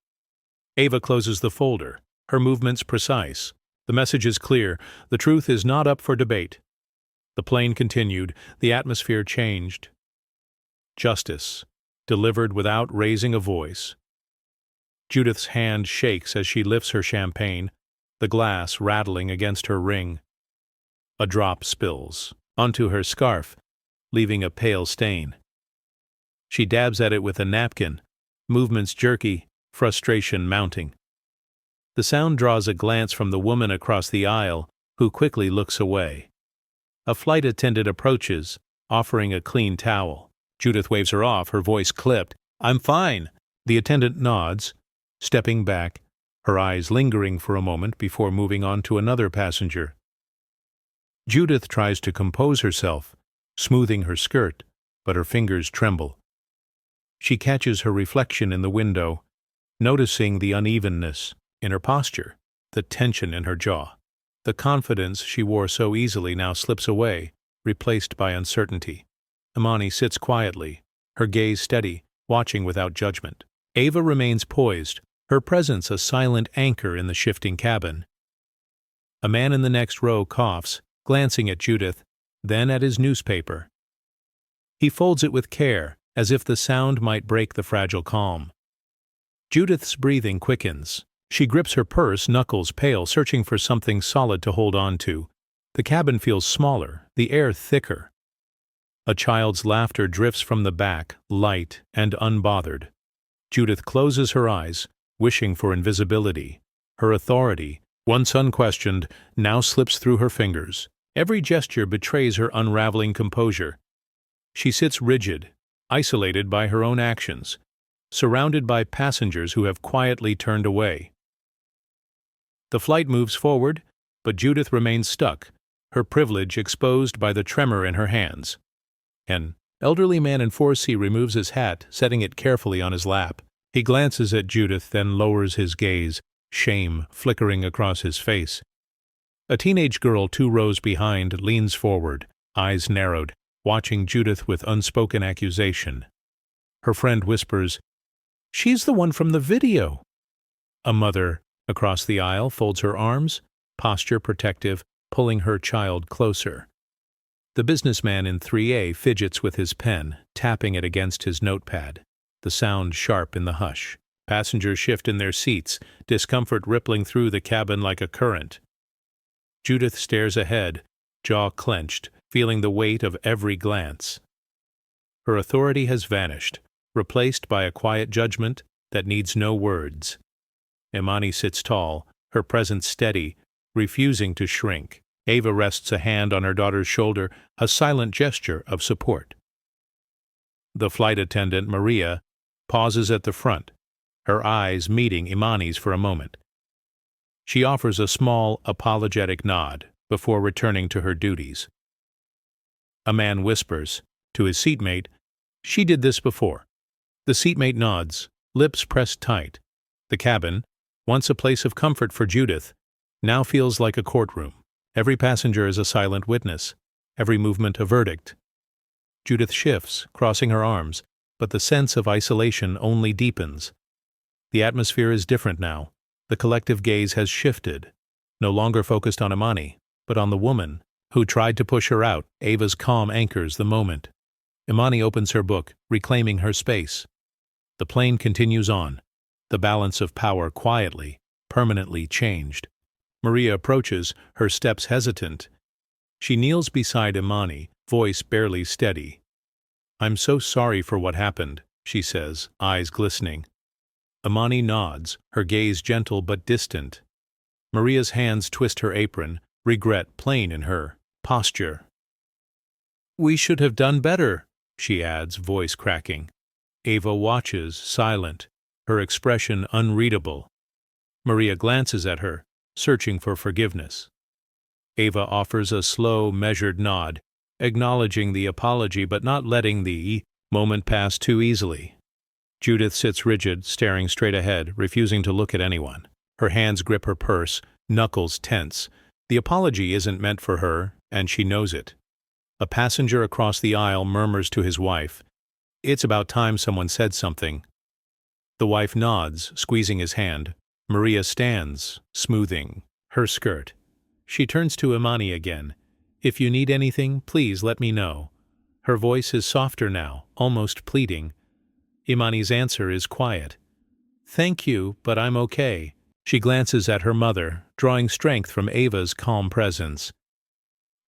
Ava closes the folder, her movements precise. The message is clear, the truth is not up for debate. The plane continued, the atmosphere changed. Justice, delivered without raising a voice. Judith's hand shakes as she lifts her champagne, the glass rattling against her ring. A drop spills onto her scarf, leaving a pale stain. She dabs at it with a napkin, movements jerky, frustration mounting. The sound draws a glance from the woman across the aisle, who quickly looks away. A flight attendant approaches, offering a clean towel. Judith waves her off, her voice clipped. "I'm fine." The attendant nods, stepping back, her eyes lingering for a moment before moving on to another passenger. Judith tries to compose herself, smoothing her skirt, but her fingers tremble. She catches her reflection in the window, noticing the unevenness in her posture, the tension in her jaw. The confidence she wore so easily now slips away, replaced by uncertainty. Imani sits quietly, her gaze steady, watching without judgment. Ava remains poised, her presence a silent anchor in the shifting cabin. A man in the next row coughs, glancing at Judith, then at his newspaper. He folds it with care, as if the sound might break the fragile calm. Judith's breathing quickens. She grips her purse, knuckles pale, searching for something solid to hold on to. The cabin feels smaller, the air thicker. A child's laughter drifts from the back, light and unbothered. Judith closes her eyes, wishing for invisibility. Her authority, once unquestioned, now slips through her fingers. Every gesture betrays her unraveling composure. She sits rigid, isolated by her own actions, surrounded by passengers who have quietly turned away. The flight moves forward, but Judith remains stuck, her privilege exposed by the tremor in her hands. An elderly man in 4C removes his hat, setting it carefully on his lap. He glances at Judith, then lowers his gaze, shame flickering across his face. A teenage girl 2 rows behind leans forward, eyes narrowed, watching Judith with unspoken accusation. Her friend whispers, "She's the one from the video." A mother, across the aisle, folds her arms, posture protective, pulling her child closer. The businessman in 3A fidgets with his pen, tapping it against his notepad, the sound sharp in the hush. Passengers shift in their seats, discomfort rippling through the cabin like a current. Judith stares ahead, jaw clenched, feeling the weight of every glance. Her authority has vanished, replaced by a quiet judgment that needs no words. Imani sits tall, her presence steady, refusing to shrink. Ava rests a hand on her daughter's shoulder, a silent gesture of support. The flight attendant, Maria, pauses at the front, her eyes meeting Imani's for a moment. She offers a small, apologetic nod before returning to her duties. A man whispers to his seatmate, "She did this before." The seatmate nods, lips pressed tight. The cabin, once a place of comfort for Judith, now feels like a courtroom. Every passenger is a silent witness, every movement a verdict. Judith shifts, crossing her arms, but the sense of isolation only deepens. The atmosphere is different now. The collective gaze has shifted, no longer focused on Imani, but on the woman who tried to push her out. Ava's calm anchors the moment. Imani opens her book, reclaiming her space. The plane continues on, the balance of power quietly, permanently changed. Maria approaches, her steps hesitant. She kneels beside Imani, voice barely steady. "I'm so sorry for what happened," she says, eyes glistening. Imani nods, her gaze gentle but distant. Maria's hands twist her apron, regret plain in her posture. "We should have done better," she adds, voice cracking. Ava watches, silent, her expression unreadable. Maria glances at her, searching for forgiveness. Ava offers a slow, measured nod, acknowledging the apology but not letting the moment pass too easily. Judith sits rigid, staring straight ahead, refusing to look at anyone. Her hands grip her purse, knuckles tense. The apology isn't meant for her, and she knows it. A passenger across the aisle murmurs to his wife, "It's about time someone said something." The wife nods, squeezing his hand. Maria stands, smoothing her skirt. She turns to Imani again. "If you need anything, please let me know." Her voice is softer now, almost pleading. Imani's answer is quiet. "Thank you, but I'm okay." She glances at her mother, drawing strength from Ava's calm presence.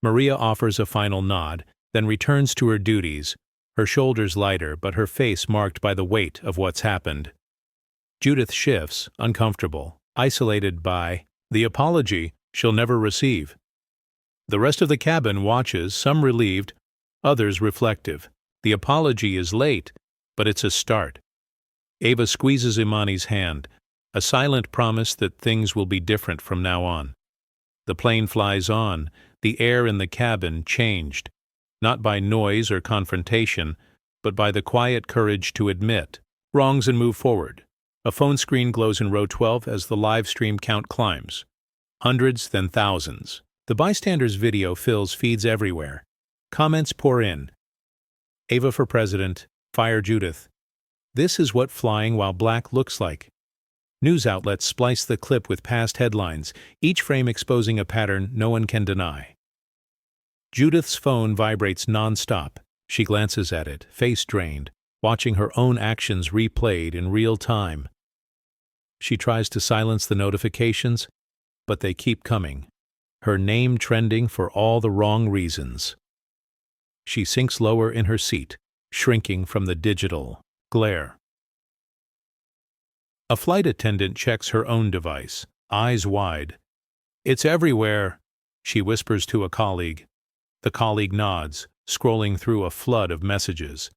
Maria offers a final nod, then returns to her duties, her shoulders lighter but her face marked by the weight of what's happened. Judith shifts, uncomfortable, isolated by the apology she'll never receive. The rest of the cabin watches, some relieved, others reflective. The apology is late, but it's a start. Ava squeezes Imani's hand, a silent promise that things will be different from now on. The plane flies on, the air in the cabin changed, not by noise or confrontation, but by the quiet courage to admit wrongs and move forward. A phone screen glows in row 12 as the live stream count climbs. Hundreds, then thousands. The bystanders' video fills feeds everywhere. Comments pour in. "Ava for president. Fire Judith." This is what flying while black looks like. News outlets splice the clip with past headlines, each frame exposing a pattern no one can deny. Judith's phone vibrates non-stop. She glances at it, face drained, watching her own actions replayed in real time. She tries to silence the notifications, but they keep coming. Her name trending for all the wrong reasons. She sinks lower in her seat, shrinking from the digital glare. A flight attendant checks her own device, eyes wide. "It's everywhere," she whispers to a colleague. The colleague nods, scrolling through a flood of messages.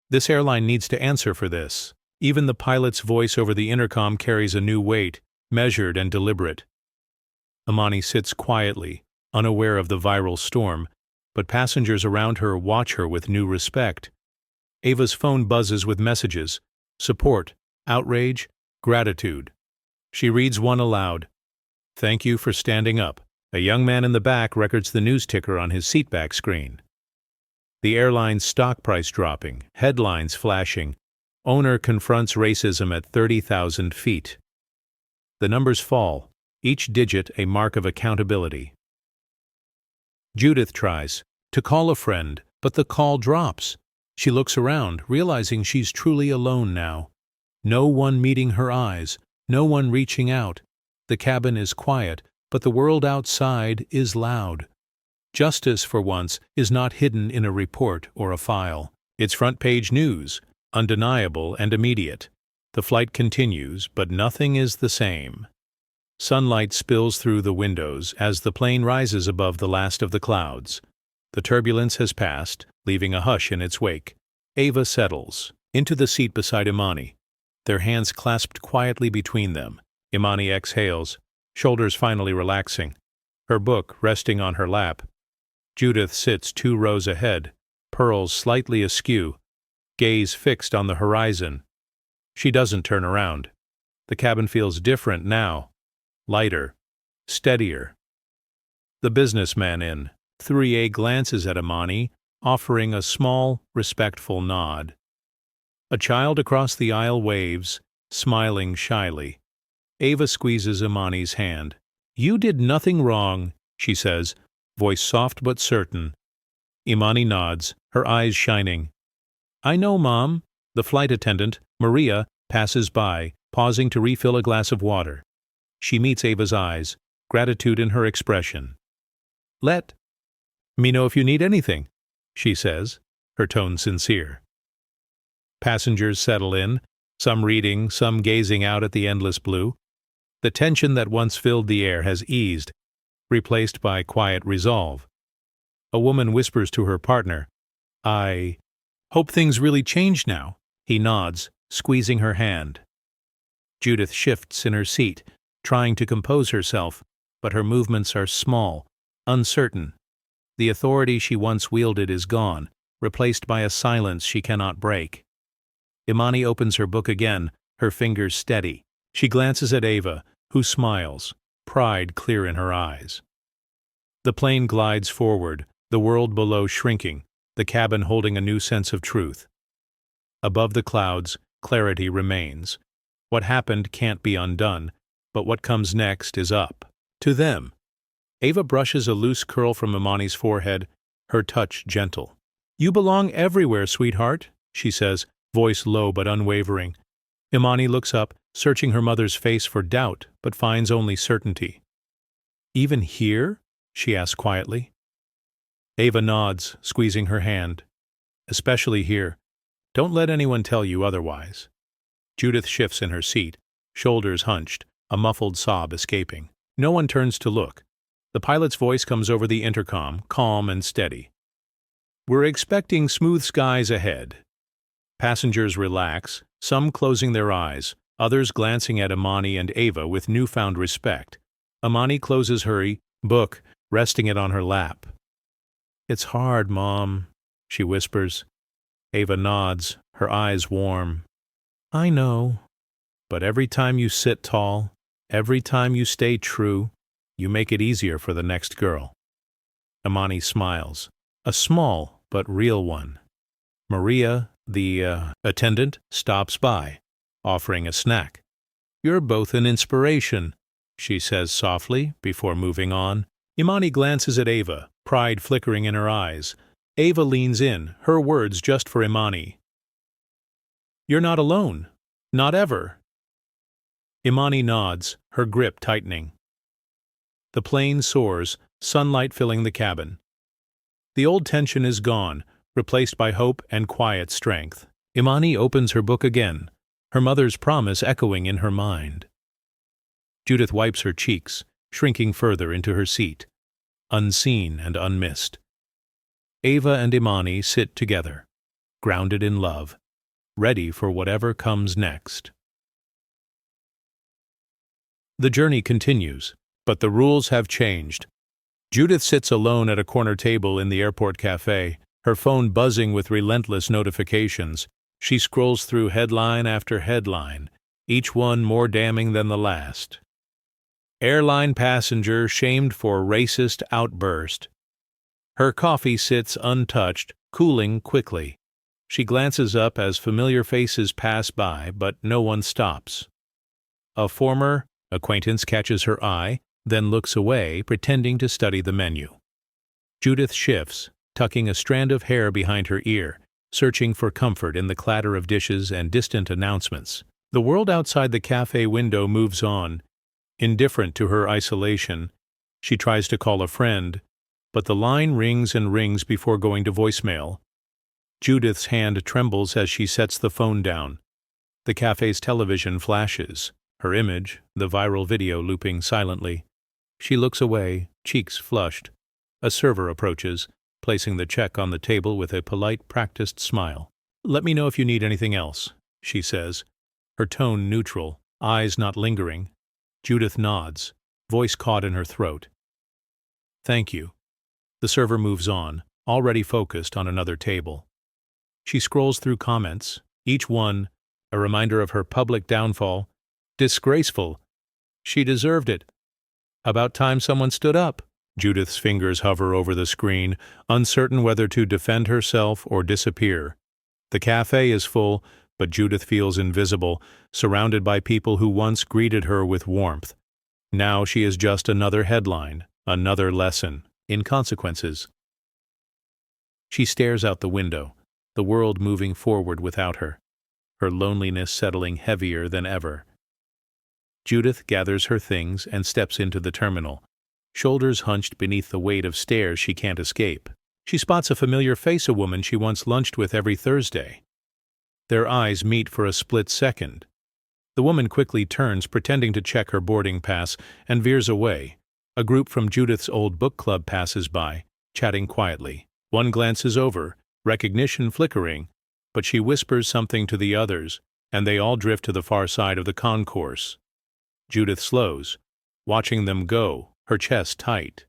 This airline needs to answer for this. Even the pilot's voice over the intercom carries a new weight, measured and deliberate. Imani sits quietly, unaware of the viral storm, but passengers around her watch her with new respect. Ava's phone buzzes with messages: support, outrage, gratitude. She reads one aloud. "Thank you for standing up." A young man in the back records the news ticker on his seatback screen. The airline's stock price dropping, headlines flashing. Owner confronts racism at 30,000 feet. The numbers fall, each digit a mark of accountability. Judith tries to call a friend, but the call drops. She looks around, realizing she's truly alone now. No one meeting her eyes, no one reaching out. The cabin is quiet, but the world outside is loud. Justice, for once, is not hidden in a report or a file. It's front-page news, undeniable and immediate. The flight continues, but nothing is the same. Sunlight spills through the windows as the plane rises above the last of the clouds. The turbulence has passed, leaving a hush in its wake. Ava settles into the seat beside Imani, their hands clasped quietly between them. Imani exhales, shoulders finally relaxing, her book resting on her lap. Judith sits 2 rows ahead, pearls slightly askew, gaze fixed on the horizon. She doesn't turn around. The cabin feels different now, lighter, steadier. The businessman in 3A glances at Imani, offering a small, respectful nod. A child across the aisle waves, smiling shyly. Ava squeezes Imani's hand. "You did nothing wrong," she says, voice soft but certain. Imani nods, her eyes shining. I know, Mom. The flight attendant, Maria, passes by, pausing to refill a glass of water. She meets Ava's eyes, gratitude in her expression. Let me know if you need anything, she says, her tone sincere. Passengers settle in, some reading, some gazing out at the endless blue. The tension that once filled the air has eased, replaced by quiet resolve. A woman whispers to her partner, I hope things really change now. He nods, squeezing her hand. Judith shifts in her seat, trying to compose herself, but her movements are small, uncertain. The authority she once wielded is gone, replaced by a silence she cannot break. Imani opens her book again, her fingers steady. She glances at Ava, who smiles, pride clear in her eyes. The plane glides forward, the world below shrinking, the cabin holding a new sense of truth. Above the clouds, clarity remains. What happened can't be undone, but what comes next is up to them. Ava brushes a loose curl from Imani's forehead, her touch gentle. You belong everywhere, sweetheart, she says, voice low but unwavering. Imani looks up, searching her mother's face for doubt, but finds only certainty. Even here? She asks quietly. Ava nods, squeezing her hand. Especially here. Don't let anyone tell you otherwise. Judith shifts in her seat, shoulders hunched, a muffled sob escaping. No one turns to look. The pilot's voice comes over the intercom, calm and steady. We're expecting smooth skies ahead. Passengers relax, some closing their eyes, others glancing at Imani and Ava with newfound respect. Imani closes her book, resting it on her lap. It's hard, Mom, she whispers. Ava nods, her eyes warm. I know. But every time you sit tall, every time you stay true, you make it easier for the next girl. Imani smiles, a small but real one. Maria, the attendant, stops by, offering a snack. You're both an inspiration, she says softly before moving on. Imani glances at Ava, pride flickering in her eyes. Ava leans in, her words just for Imani. You're not alone. Not ever. Imani nods, her grip tightening. The plane soars, sunlight filling the cabin. The old tension is gone, replaced by hope and quiet strength. Imani opens her book again, her mother's promise echoing in her mind. Judith wipes her cheeks, shrinking further into her seat, unseen and unmissed. Ava and Imani sit together, grounded in love, ready for whatever comes next. The journey continues, but the rules have changed. Judith sits alone at a corner table in the airport cafe, her phone buzzing with relentless notifications. She scrolls through headline after headline, each one more damning than the last. Airline passenger shamed for racist outburst. Her coffee sits untouched, cooling quickly. She glances up as familiar faces pass by, but no one stops. A former acquaintance catches her eye, then looks away, pretending to study the menu. Judith shifts, tucking a strand of hair behind her ear, searching for comfort in the clatter of dishes and distant announcements. The world outside the cafe window moves on. Indifferent to her isolation, she tries to call a friend, but the line rings and rings before going to voicemail. Judith's hand trembles as she sets the phone down. The cafe's television flashes, her image, the viral video looping silently. She looks away, cheeks flushed. A server approaches, placing the check on the table with a polite, practiced smile. Let me know if you need anything else, she says, her tone neutral, eyes not lingering. Judith nods, voice caught in her throat. Thank you. The server moves on, already focused on another table. She scrolls through comments, each one a reminder of her public downfall. Disgraceful. She deserved it. About time someone stood up. Judith's fingers hover over the screen, uncertain whether to defend herself or disappear. The cafe is full, but Judith feels invisible, surrounded by people who once greeted her with warmth. Now she is just another headline, another lesson in consequences. She stares out the window, the world moving forward without her, her loneliness settling heavier than ever. Judith gathers her things and steps into the terminal, shoulders hunched beneath the weight of stares she can't escape. She spots a familiar face, a woman she once lunched with every Thursday. Their eyes meet for a split second. The woman quickly turns, pretending to check her boarding pass, and veers away. A group from Judith's old book club passes by, chatting quietly. One glances over, recognition flickering, but she whispers something to the others, and they all drift to the far side of the concourse. Judith slows, watching them go, her chest tight.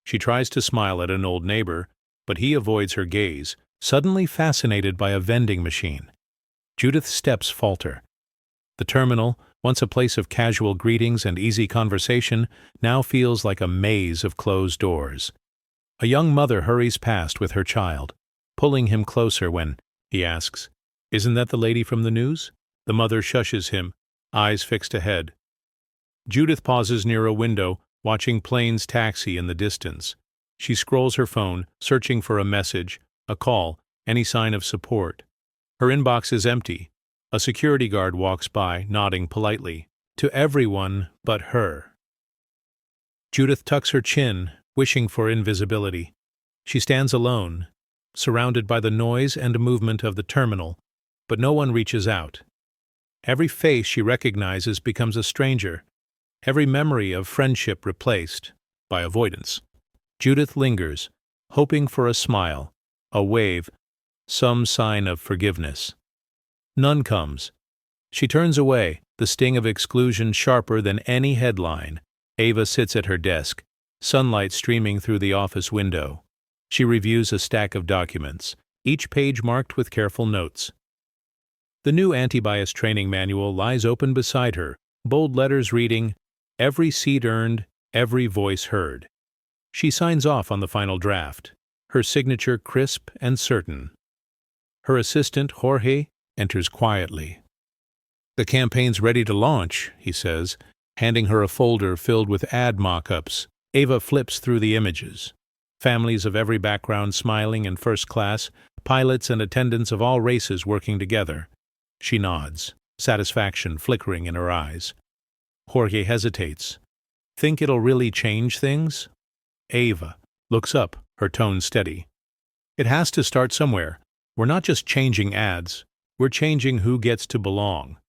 She tries to smile at an old neighbor, but he avoids her gaze, suddenly fascinated by a vending machine. Judith's steps falter. The terminal, once a place of casual greetings and easy conversation, now feels like a maze of closed doors. A young mother hurries past with her child, pulling him closer when he asks, "Isn't that the lady from the news?" The mother shushes him, eyes fixed ahead. Judith pauses near a window, watching planes taxi in the distance. She scrolls her phone, searching for a message, a call, any sign of support. Her inbox is empty. A security guard walks by, nodding politely, to everyone but her. Judith tucks her chin, wishing for invisibility. She stands alone, surrounded by the noise and movement of the terminal, but no one reaches out. Every face she recognizes becomes a stranger, every memory of friendship replaced by avoidance. Judith lingers, hoping for a smile, a wave, some sign of forgiveness. None comes. She turns away, the sting of exclusion sharper than any headline. Ava sits at her desk, sunlight streaming through the office window. She reviews a stack of documents, each page marked with careful notes. The new anti-bias training manual lies open beside her, bold letters reading, "Every seat earned, every voice heard." She signs off on the final draft, her signature crisp and certain. Her assistant, Jorge, enters quietly. "The campaign's ready to launch," he says, handing her a folder filled with ad mock-ups. Ava flips through the images. Families of every background smiling in first class, pilots and attendants of all races working together. She nods, satisfaction flickering in her eyes. Jorge hesitates. "Think it'll really change things?" Ava looks up, her tone steady. "It has to start somewhere. We're not just changing ads. We're changing who gets to belong."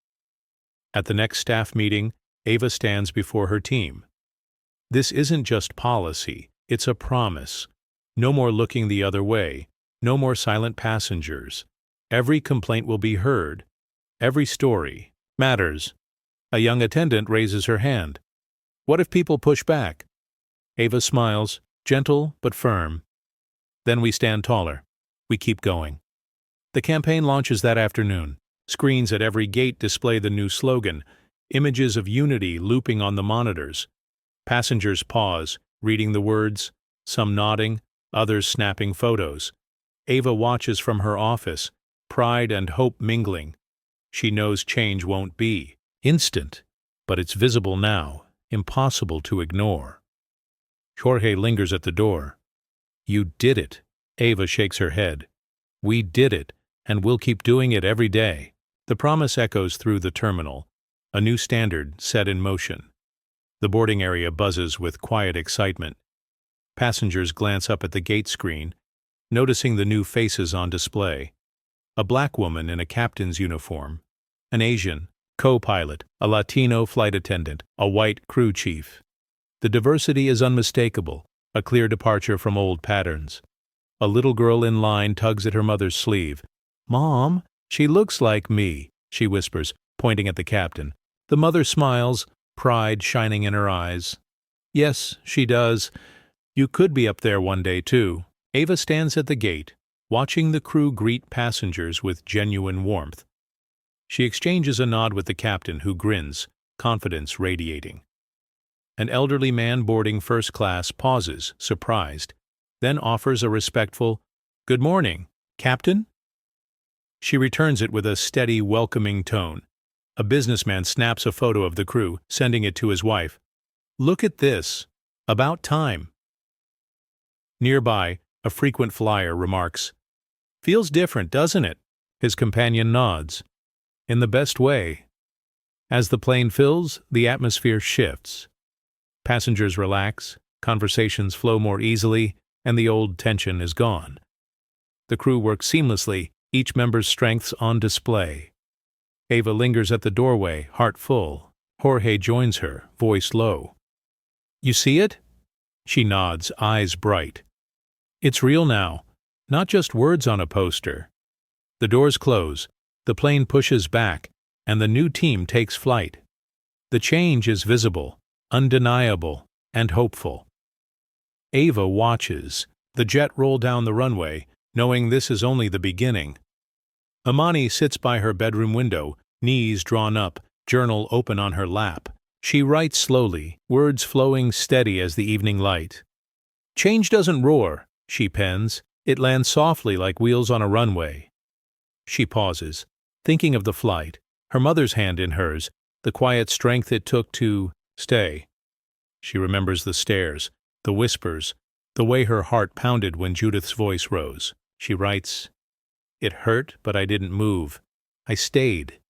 At the next staff meeting, Ava stands before her team. "This isn't just policy, it's a promise. No more looking the other way, no more silent passengers. Every complaint will be heard. Every story matters." A young attendant raises her hand. "What if people push back?" Ava smiles, gentle but firm. "Then we stand taller. We keep going." The campaign launches that afternoon. Screens at every gate display the new slogan, images of unity looping on the monitors. Passengers pause, reading the words, some nodding, others snapping photos. Ava watches from her office, pride and hope mingling. She knows change won't be instant, but it's visible now, impossible to ignore. Jorge lingers at the door. "You did it." Ava shakes her head. "We did it, and we'll keep doing it every day." The promise echoes through the terminal, a new standard set in motion. The boarding area buzzes with quiet excitement. Passengers glance up at the gate screen, noticing the new faces on display. A black woman in a captain's uniform, an Asian co-pilot, a Latino flight attendant, a white crew chief. The diversity is unmistakable, a clear departure from old patterns. A little girl in line tugs at her mother's sleeve. "Mom, she looks like me," she whispers, pointing at the captain. The mother smiles, pride shining in her eyes. "Yes, she does. You could be up there one day, too." Ava stands at the gate, watching the crew greet passengers with genuine warmth. She exchanges a nod with the captain, who grins, confidence radiating. An elderly man boarding first class pauses, surprised, then offers a respectful, "Good morning, Captain?" She returns it with a steady, welcoming tone. A businessman snaps a photo of the crew, sending it to his wife. "Look at this. About time." Nearby, a frequent flyer remarks, Feels different, doesn't it? His companion nods. In the best way. As the plane fills, the atmosphere shifts. Passengers relax, conversations flow more easily, and the old tension is gone. The crew works seamlessly, each member's strengths on display. Ava lingers at the doorway, heart full. Jorge joins her, voice low. You see it? She nods, eyes bright. It's real now, not just words on a poster. The doors close, the plane pushes back, and the new team takes flight. The change is visible, undeniable, and hopeful. Ava watches, the jet roll down the runway, knowing this is only the beginning. Imani sits by her bedroom window, knees drawn up, journal open on her lap. She writes slowly, words flowing steady as the evening light. Change doesn't roar, she pens. It lands softly like wheels on a runway. She pauses, thinking of the flight, her mother's hand in hers, the quiet strength it took to stay. She remembers the stares, the whispers, the way her heart pounded when Judith's voice rose. She writes, It hurt, but I didn't move. I stayed.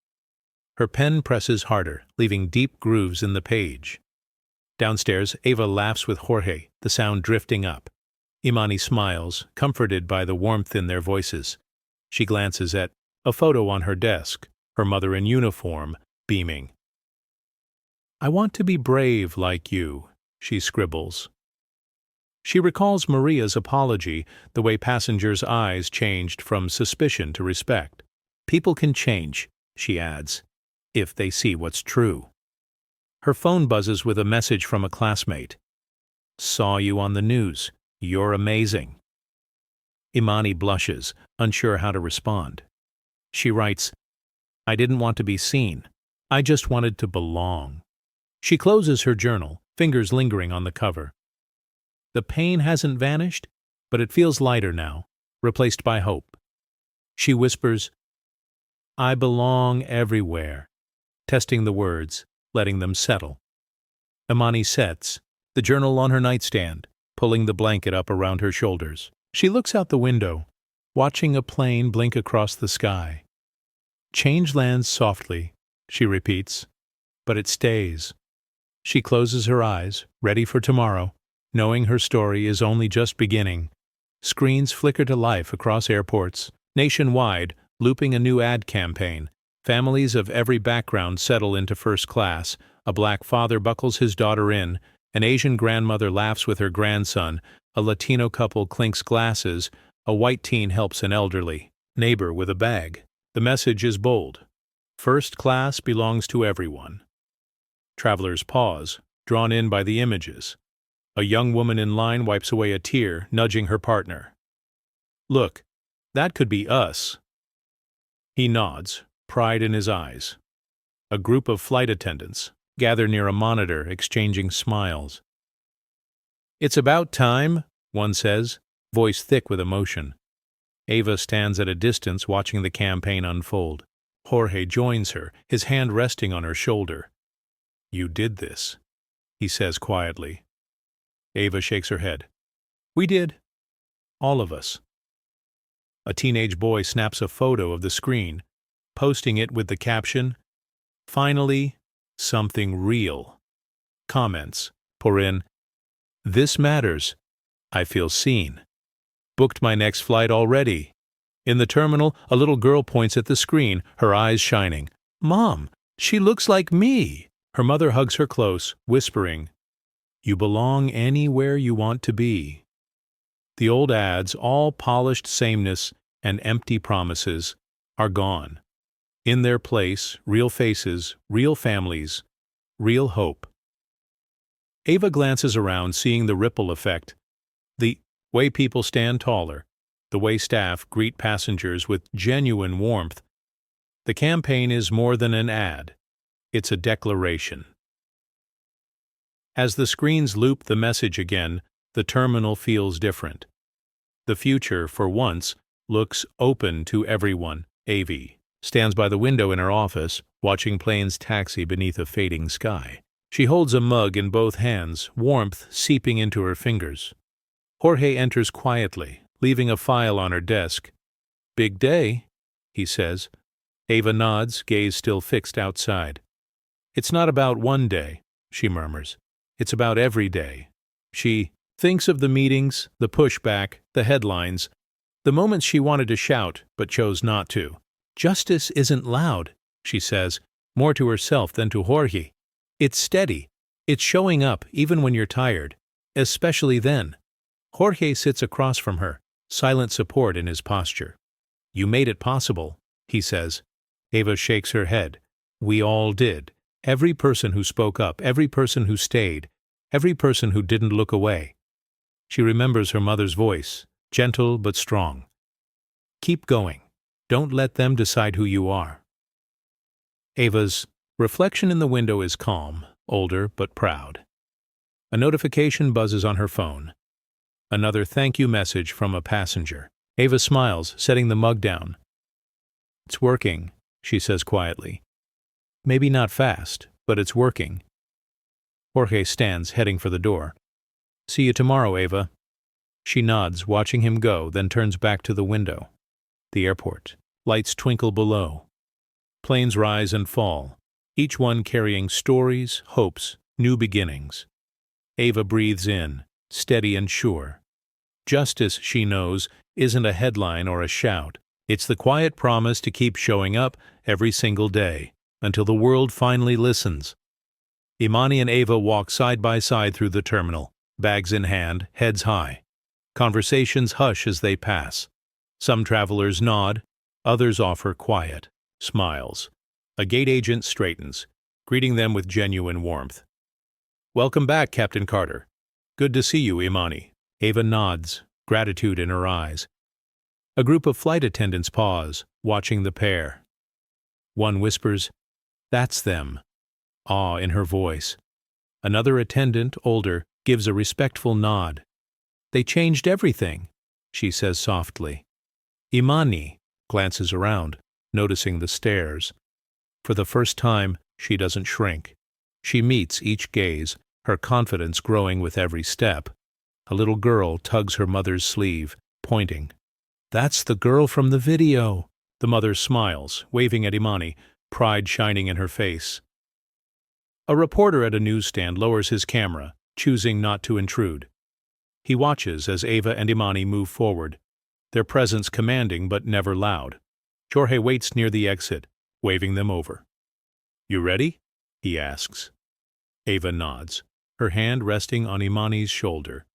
Her pen presses harder, leaving deep grooves in the page. Downstairs, Ava laughs with Jorge, the sound drifting up. Imani smiles, comforted by the warmth in their voices. She glances at a photo on her desk, her mother in uniform, beaming. I want to be brave like you, she scribbles. She recalls Maria's apology, the way passengers' eyes changed from suspicion to respect. People can change, she adds, if they see what's true. Her phone buzzes with a message from a classmate. Saw you on the news. You're amazing. Imani blushes, unsure how to respond. She writes, I didn't want to be seen. I just wanted to belong. She closes her journal, fingers lingering on the cover. The pain hasn't vanished, but it feels lighter now, replaced by hope. She whispers, I belong everywhere, testing the words, letting them settle. Imani sets, the journal on her nightstand, pulling the blanket up around her shoulders. She looks out the window, watching a plane blink across the sky. Change lands softly, she repeats, but it stays. She closes her eyes, ready for tomorrow, knowing her story is only just beginning. Screens flicker to life across airports. Nationwide, looping a new ad campaign. Families of every background settle into first class. A black father buckles his daughter in. An Asian grandmother laughs with her grandson. A Latino couple clinks glasses. A white teen helps an elderly neighbor with a bag. The message is bold. First class belongs to everyone. Travelers pause, drawn in by the images. A young woman in line wipes away a tear, nudging her partner. Look, that could be us. He nods, pride in his eyes. A group of flight attendants gather near a monitor, exchanging smiles. It's about time, one says, voice thick with emotion. Ava stands at a distance watching the campaign unfold. Jorge joins her, his hand resting on her shoulder. You did this, he says quietly. Ava shakes her head. We did. All of us. A teenage boy snaps a photo of the screen, posting it with the caption, Finally, something real. Comments pour in, This matters. I feel seen. Booked my next flight already. In the terminal, a little girl points at the screen, her eyes shining. Mom, she looks like me. Her mother hugs her close, whispering, You belong anywhere you want to be. The old ads, all polished sameness and empty promises, are gone. In their place, real faces, real families, real hope. Ava glances around, seeing the ripple effect. The way people stand taller, the way staff greet passengers with genuine warmth. The campaign is more than an ad. It's a declaration. As the screens loop the message again, the terminal feels different. The future, for once, looks open to everyone. Ava stands by the window in her office, watching planes taxi beneath a fading sky. She holds a mug in both hands, warmth seeping into her fingers. Jorge enters quietly, leaving a file on her desk. Big day, he says. Ava nods, gaze still fixed outside. It's not about one day, she murmurs. It's about every day. She thinks of the meetings, the pushback, the headlines, the moments she wanted to shout but chose not to. Justice isn't loud, she says, more to herself than to Jorge. It's steady. It's showing up even when you're tired, especially then. Jorge sits across from her, silent support in his posture. You made it possible, he says. Ava shakes her head. We all did. Every person who spoke up, every person who stayed, every person who didn't look away. She remembers her mother's voice, gentle but strong. Keep going. Don't let them decide who you are. Ava's reflection in the window is calm, older but proud. A notification buzzes on her phone. Another thank you message from a passenger. Ava smiles, setting the mug down. It's working, she says quietly. Maybe not fast, but it's working. Jorge stands, heading for the door. See you tomorrow, Ava. She nods, watching him go, then turns back to the window. The airport. Lights twinkle below. Planes rise and fall, each one carrying stories, hopes, new beginnings. Ava breathes in, steady and sure. Justice, she knows, isn't a headline or a shout. It's the quiet promise to keep showing up every single day, until the world finally listens. Imani and Ava walk side by side through the terminal, bags in hand, heads high. Conversations hush as they pass. Some travelers nod, others offer quiet smiles. A gate agent straightens, greeting them with genuine warmth. Welcome back, Captain Carter. Good to see you, Imani. Ava nods, gratitude in her eyes. A group of flight attendants pause, watching the pair. One whispers, "That's them," awe in her voice. Another attendant, older, gives a respectful nod. They changed everything, she says softly. Imani glances around, noticing the stares. For the first time, she doesn't shrink. She meets each gaze, her confidence growing with every step. A little girl tugs her mother's sleeve, pointing. That's the girl from the video. The mother smiles, waving at Imani, pride shining in her face. A reporter at a newsstand lowers his camera, choosing not to intrude. He watches as Ava and Imani move forward, their presence commanding but never loud. Jorge waits near the exit, waving them over. You ready? He asks. Ava nods, her hand resting on Imani's shoulder.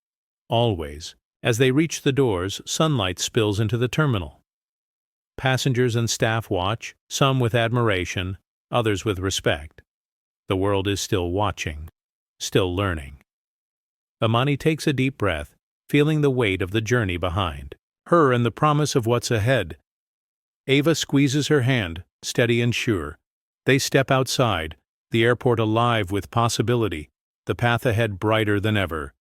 Always. As they reach the doors, sunlight spills into the terminal. Passengers and staff watch, some with admiration, others with respect. The world is still watching, still learning. Imani takes a deep breath, feeling the weight of the journey behind, her and the promise of what's ahead. Ava squeezes her hand, steady and sure. They step outside, the airport alive with possibility, the path ahead brighter than ever.